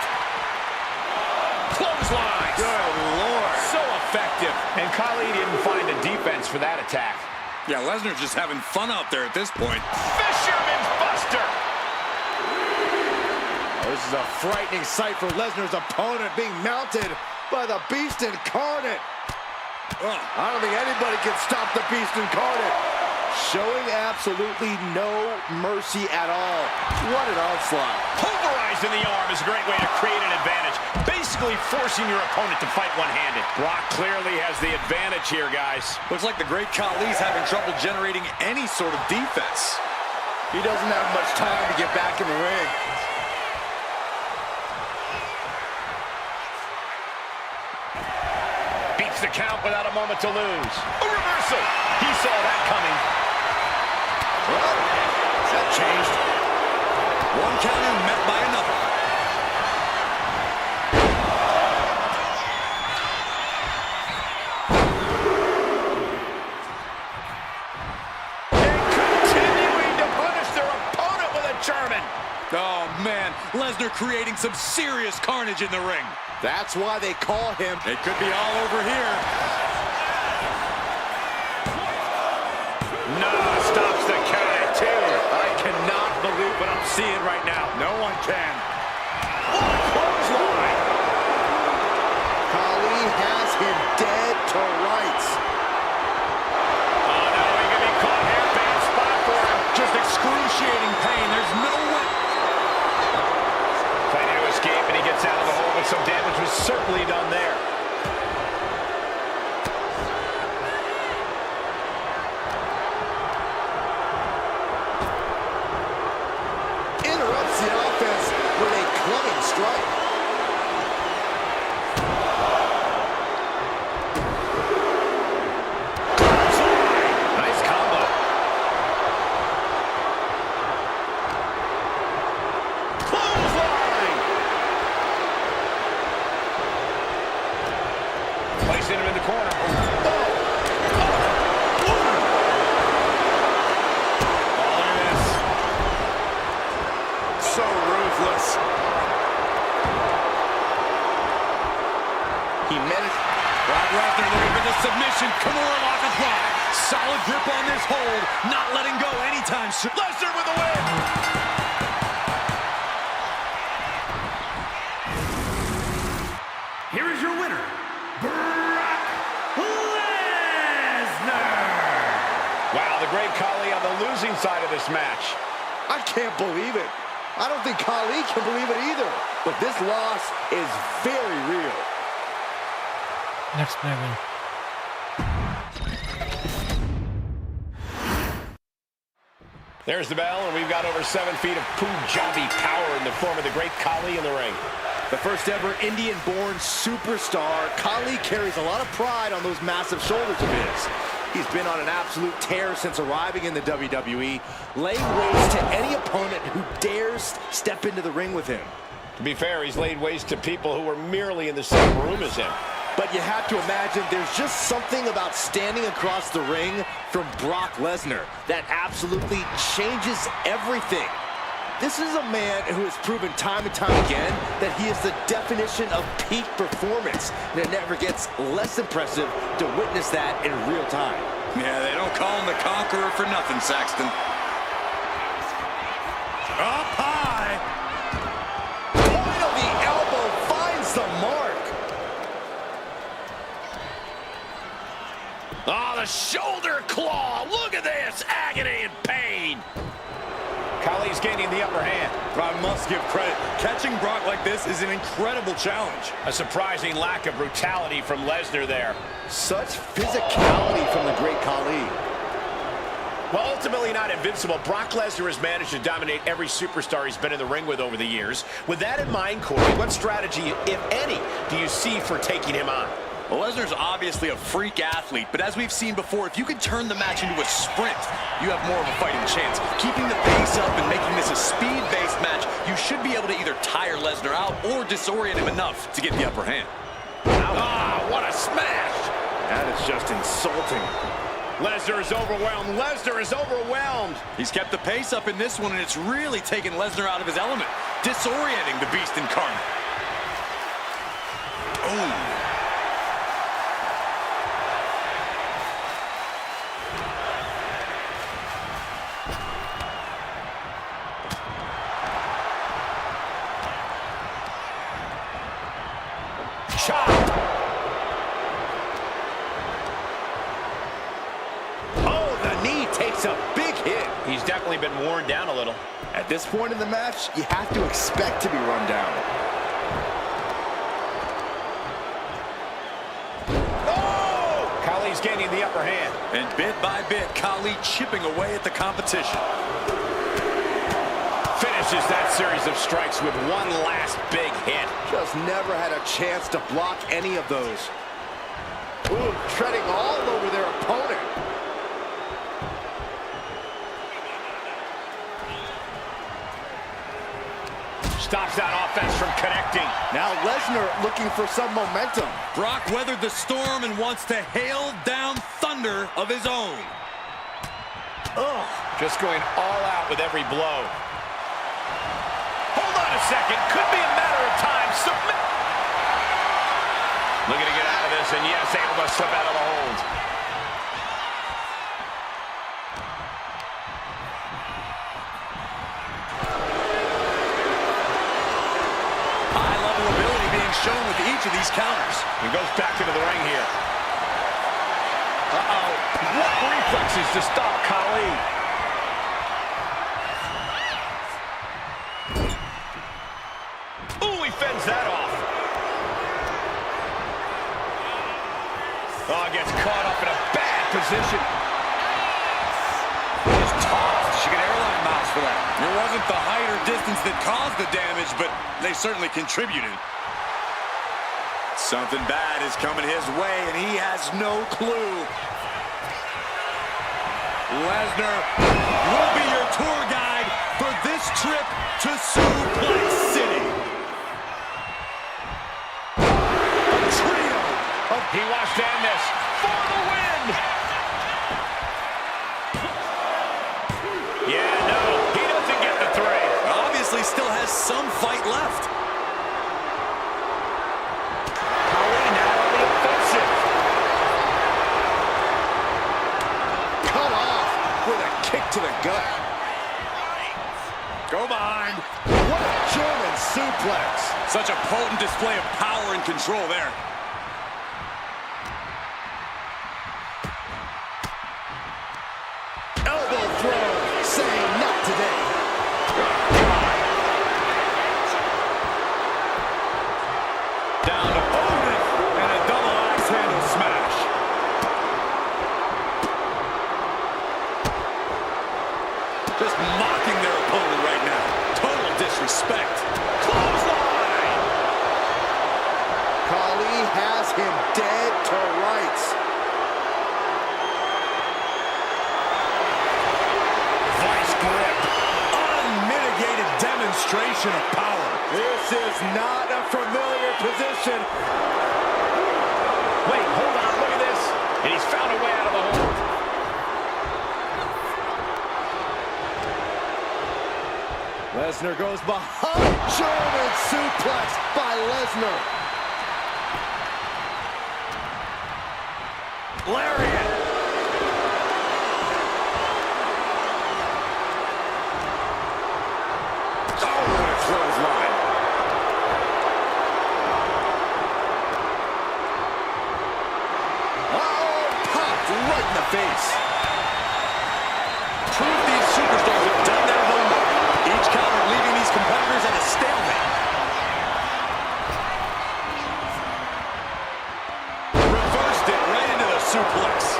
Clothesline. Good Lord. So effective. And Khali didn't find a defense for that attack. Yeah, Lesnar's just having fun out there at this point. Fisherman's Buster. Oh, this is a frightening sight for Lesnar's opponent being mounted by the Beast Incarnate. I don't think anybody can stop the Beast Incarnate. Showing absolutely no mercy at all. What an onslaught. Pulverizing the arm is a great way to create an advantage. Basically forcing your opponent to fight one-handed. Brock clearly has the advantage here, guys. Looks like the great Khali's having trouble generating any sort of defense. He doesn't have much time to get back in the ring. Beats the count without a moment to lose. A reversal. He saw that coming. Well, that changed. One counter met by another. And continuing to punish their opponent with a German. Oh, man. Lesnar creating some serious carnage in the ring. That's why they call him. It could be all over here. No, stops the count at 2. I cannot believe what I'm seeing right now. No one can. Clothesline. Khali has him dead to rights. Oh, no, he can be caught here. Bad spot for him. Just excruciating pain. There's no way. Trying to escape, and he gets out of the hole, but some damage was certainly done there. Interrupts the offense with a clubbing strike. Nice combo. Clothesline. Placing him in the corner. So ruthless. He meant it. Brock Lesnar looking for the submission. Kimura lock applied. Solid grip on this hold. Not letting go anytime soon. Lesnar with a win. Here is your winner, Brock Lesnar. Wow, the great Khali on the losing side of this match. I can't believe it. I don't think Khali can believe it either. But this loss is very real. Let's play well. There's the bell, and we've got over 7 feet of Punjabi power in the form of the great Khali in the ring. The first ever Indian-born superstar, Khali carries a lot of pride on those massive shoulders of his. He's been on an absolute tear since arriving in the WWE, laying waste to any opponent who dares step into the ring with him. To be fair, he's laid waste to people who were merely in the same room as him. But you have to imagine there's just something about standing across the ring from Brock Lesnar that absolutely changes everything. This is a man who has proven time and time again that he is the definition of peak performance. And it never gets less impressive to witness that in real time. Yeah, they don't call him the Conqueror for nothing, Saxton. Up high. Point of the elbow finds the mark. Oh, the shoulder claw. Look at this. Agony and pain. Khali's gaining the upper hand. I must give credit. Catching Brock like this is an incredible challenge. A surprising lack of brutality from Lesnar there. Such physicality from the great Khali. Well, ultimately not invincible, Brock Lesnar has managed to dominate every superstar he's been in the ring with over the years. With that in mind, Corey, what strategy, if any, do you see for taking him on? Well, Lesnar's obviously a freak athlete, but as we've seen before, if you can turn the match into a sprint, you have more of a fighting chance. Keeping the pace up and making this a speed-based match, you should be able to either tire Lesnar out or disorient him enough to get the upper hand. Ah, what a smash! That is just insulting. Lesnar is overwhelmed. Lesnar is overwhelmed. He's kept the pace up in this one, and it's really taken Lesnar out of his element, disorienting the beast incarnate. Oh. Chop! Oh, the knee takes a big hit. He's definitely been worn down a little. At this point in the match, you have to expect to be run down. Oh! Khali's gaining the upper hand. And bit by bit, Khali chipping away at the competition. Finishes that series of strikes with one last big hit. Just never had a chance to block any of those. Ooh, treading all over their opponent. Stops that offense from connecting. Now Lesnar looking for some momentum. Brock weathered the storm and wants to hail down thunder of his own. Ugh. Just going all out with every blow. Hold on a second. Could be a matter of time. Looking to get out of this, and yes, able to slip out of the hold. High-level ability being shown with each of these counters. He goes back into the ring here. Uh-oh. What reflexes to stop Khali? Ooh, he fends that off. Oh, gets caught up in a bad position. Just tossed. She can airline miles for that. It wasn't the height or distance that caused the damage, but they certainly contributed. Something bad is coming his way, and he has no clue. Lesnar will be your tour guide for this trip to Suplex City. A trio of... He wants to end this for the win. Yeah, no, he doesn't get the three. Obviously still has some fight left. Khali now on the offensive. Cut off with a kick to the gut. Go behind. What a German suplex. Such a potent display of power and control there. Elbow throw, saying not today. Down to opponent and a double axe handle smash. Just mocking their opponent right now. Total disrespect. Clothesline! Khali has him dead to rights. Vice grip. Unmitigated demonstration of power. This is not a familiar position. Wait, hold on, look at this. And he's found a way out of the hold. Lesnar goes behind. German suplex by Lesnar. Lariat. Oh, what a clothesline. Right in the face. Proof these superstars have done their homework. Each counter leaving these competitors at a stalemate. Reversed it right into the suplex.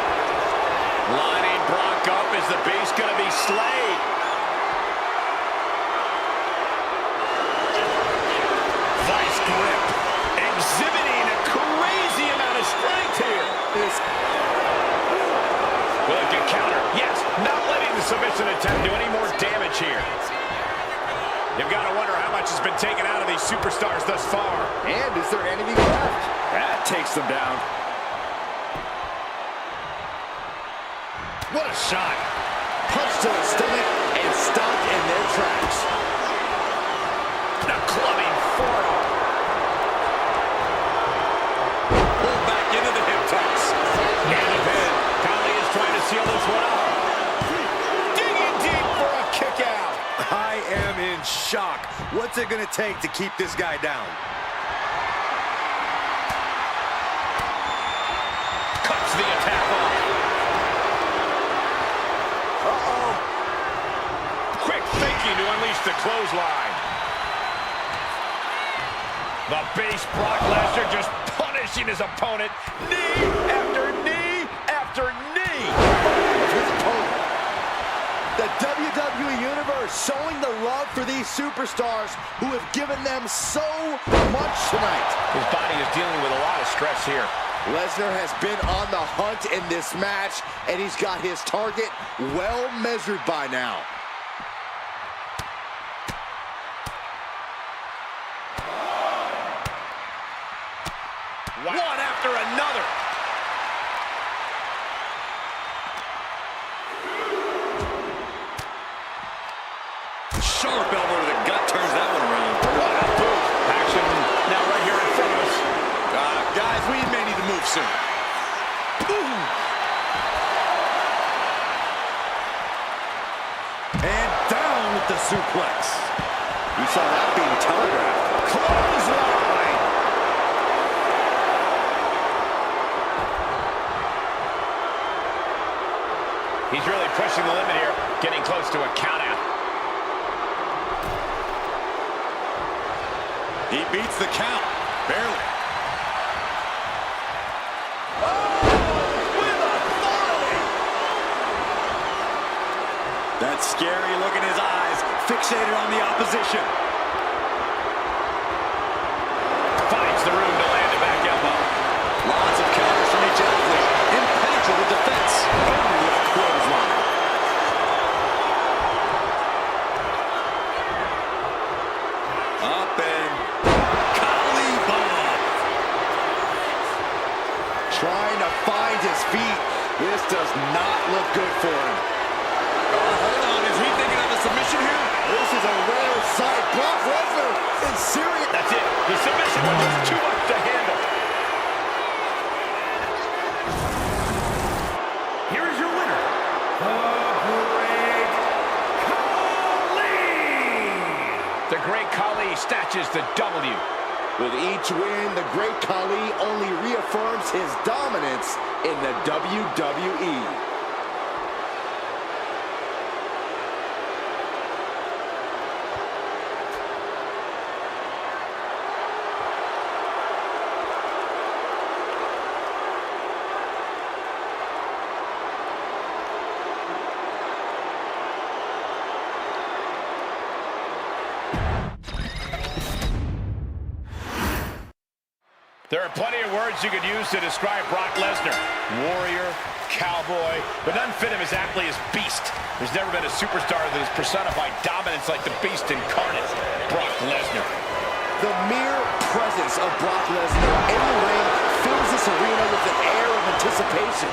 Lining Brock up. Is the Beast going to be slayed? Vice grip. Exhibiting a crazy amount of strength here. Will it get counter? Yes, not letting the submission attempt do any more damage here. You've got to wonder how much has been taken out of these superstars thus far. And is there anything left? That takes them down. What a shot. Punch to the stomach and stopped in their tracks. The clubbing forearm. Pulled back into the hip toss. And a pin. Trying to seal this one up. Digging deep for a kick out. I am in shock. What's it going to take to keep this guy down? Cuts the attack off. Uh-oh. Quick thinking to unleash the clothesline. The base Brock Lesnar just punishing his opponent. Knee after knee after knee. The WWE Universe showing the love for these superstars who have given them so much tonight. His body is dealing with a lot of stress here. Lesnar has been on the hunt in this match, and he's got his target well measured by now. Wow. One after another. Sharp elbow to the gut turns that one around. What a boot. Action now right here in front of us. Guys, we may need to move soon. Boom. And down with the suplex. You saw that being telegraphed. Clothesline. He's really pushing the limit here, getting close to a count out. He beats the count, barely. Oh, with authority. That scary look in his eyes, fixated on the opposition. Finds the room to land a back elbow. Lots of counters from each athlete. Impenetrable defense. Oh, with a clothesline. Up and Kali bomb. Trying to find his feet. This does not look good for him. Hold on, is he thinking of a submission here? This is a rare sight. Brock Lesnar is serious. That's it. The submission was just too much to handle. Here is your winner, The Great Khali snatches the W. With each win, the Great Khali only reaffirms his dominance in the WWE. There are plenty of words you could use to describe Brock Lesnar. Warrior, cowboy, but none fit him as aptly as Beast. There's never been a superstar that has personified dominance like the Beast incarnate, Brock Lesnar. The mere presence of Brock Lesnar in the ring fills this arena with an air of anticipation.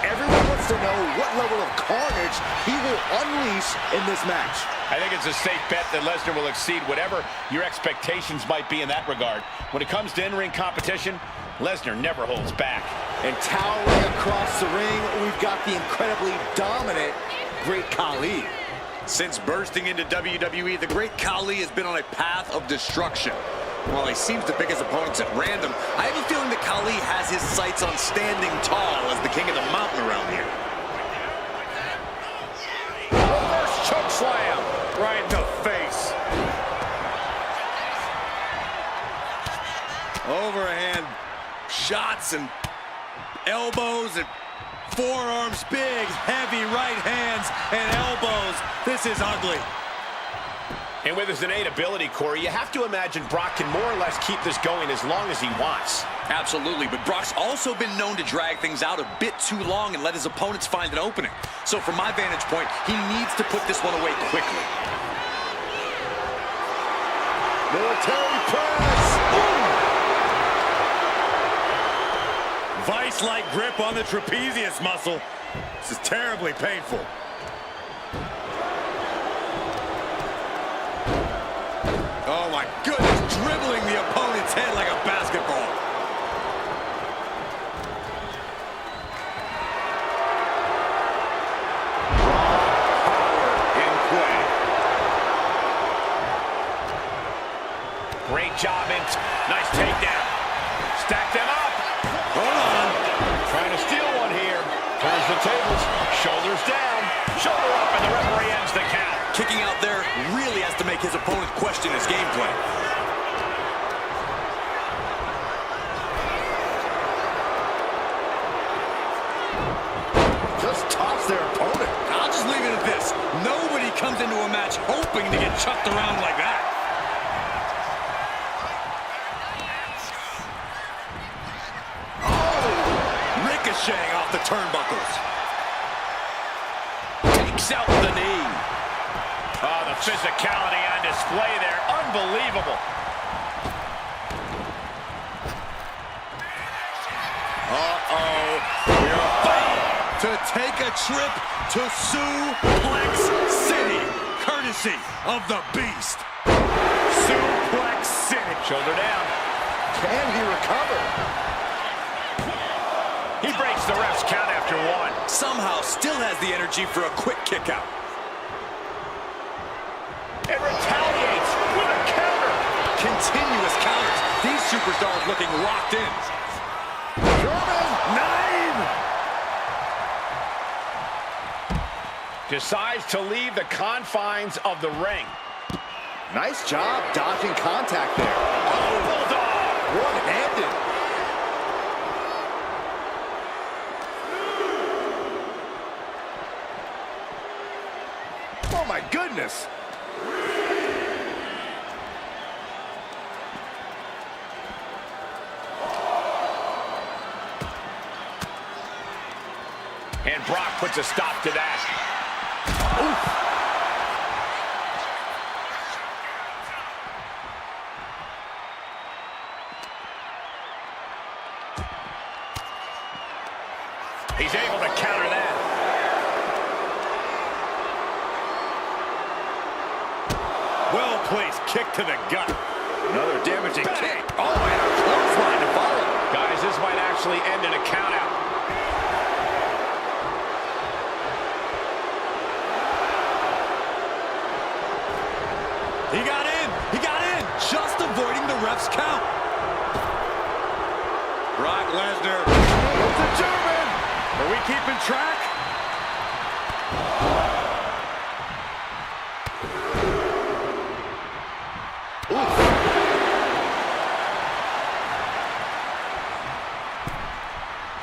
Everyone wants wants to know what level of carnage he will unleash in this match. I think it's a safe bet that Lesnar will exceed whatever your expectations might be in that regard. When it comes to in-ring competition, Lesnar never holds back. And towering across the ring, we've got the incredibly dominant Great Khali. Since bursting into WWE, the Great Khali has been on a path of destruction. While he seems to pick his opponents at random, I have a feeling that Khali has his sights on standing tall as the king of the mountain around here. Reverse choke slam right in the face. Overhand shots and elbows and forearms, big, heavy right hands and elbows. This is ugly. And with his innate ability, Corey, you have to imagine Brock can more or less keep this going as long as he wants. Absolutely, but Brock's also been known to drag things out a bit too long and let his opponents find an opening. So from my vantage point, he needs to put this one away quickly. Military press! Vice-like grip on the trapezius muscle. This is terribly painful. Oh my goodness, dribbling the opponent's head like a basketball. Great job, and nice takedown. Stack them up. Hold on. Trying to steal one here. Turns the tables. Shoulders down. Shoulder up, and the referee ends the count. Kicking out there really has to make his opponent question his game plan. Just toss their opponent. I'll just leave it at this. Nobody comes into a match hoping to get chucked around like that. Ricocheting off the turnbuckles. Takes out the knee. Oh, the physicality on display there. Unbelievable. Uh-oh. We're about to take a trip to Suplex City, courtesy of the Beast. Suplex City. Shoulder down. Can he recover? He breaks the ref's count after one. Somehow still has the energy for a quick kick out. And retaliates with a counter. Continuous counters. These superstars looking locked in. German 9! Decides to leave the confines of the ring. Nice job dodging contact there. Oh, Bulldog. One-handed. Oh my goodness. And Brock puts a stop to that. Oof. He's able to counter that. Well-placed kick to the gut. Another damaging kick. Oh, and a clothesline to follow. Guys, this might actually end in a countout. He got in. He got in. Just avoiding the ref's count. Brock Lesnar. It's a German. Are we keeping track?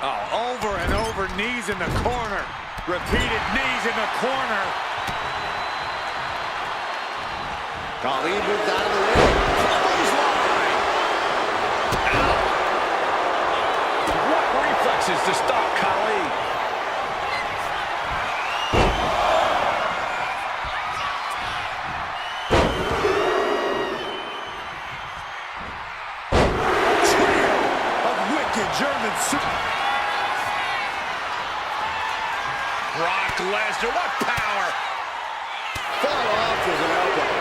Oh, over and over, knees in the corner. Repeated knees in the corner. Khali moved out of the way. Clothesline. Ow. What reflexes to stop Khali? Trio of wicked German super. Brock Lesnar, what power! Fell off with an elbow.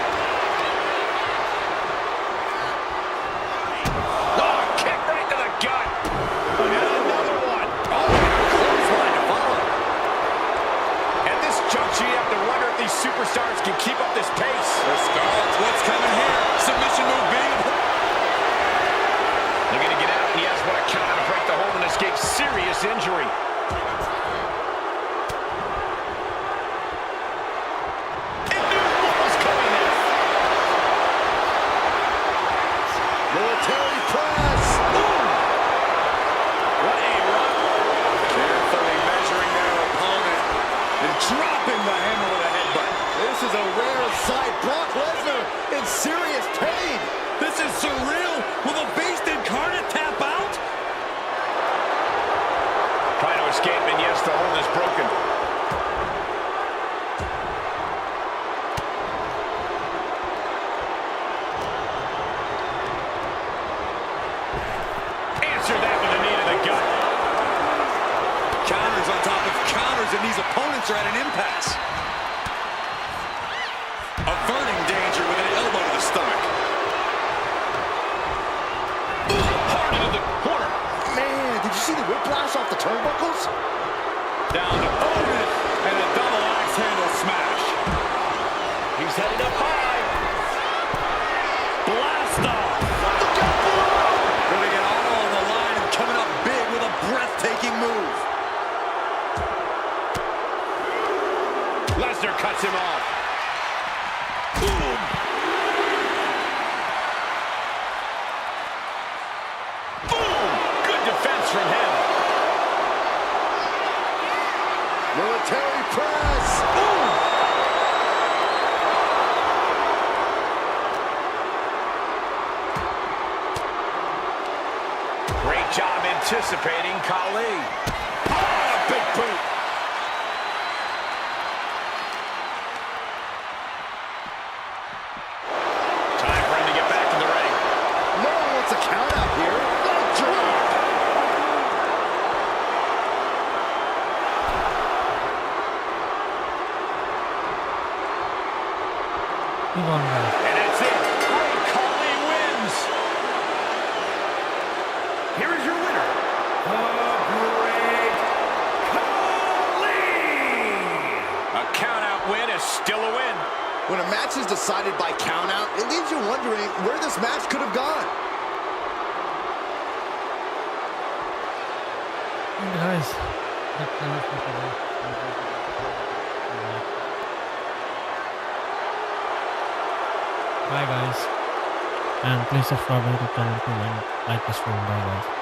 Oh, kick right to the gut. And another one. Oh, clothesline to follow. At this juncture, you have to wonder if these superstars can keep up this pace. Scarlett's what's coming here. Submission move being... Looking to get out, and he has what a counter to break the hold and escape serious injury. And knew what was coming next. Military press. Boom. What a run. Carefully measuring their opponent and dropping the hammer with a headbutt. This is a rare sight. Brock Lesnar in serious pain. This is surreal. Will the beast incarnate tap out? Trying to escape, and yes, the hold is broken. Answer that with a knee to the gut. Counters on top of counters, and these opponents are at an impasse. Averting danger with an elbow to the stomach. Hard into the corner. Man, did you see the whiplash off the turnbuckles? Down to opponent, and a double axe handle smash. He's headed up high. Blast off. Putting it all on the line and coming up big with a breathtaking move. Lesnar cuts him off. Boom. Boom. Good defense from him. Military press. Boom. Great job anticipating Khali. Oh, a big boot. Time for him to get back to the ring. No one wants a count out here. Leg drop. Move on, guys. And that's it. Great Khali wins. Here is your winner, the Great Khali! A count-out win is still a win. When a match is decided by count out, it leaves you wondering where this match could have gone. And guys, that's enough for today. Bye guys, and please subscribe to the channel to like this film. Bye guys.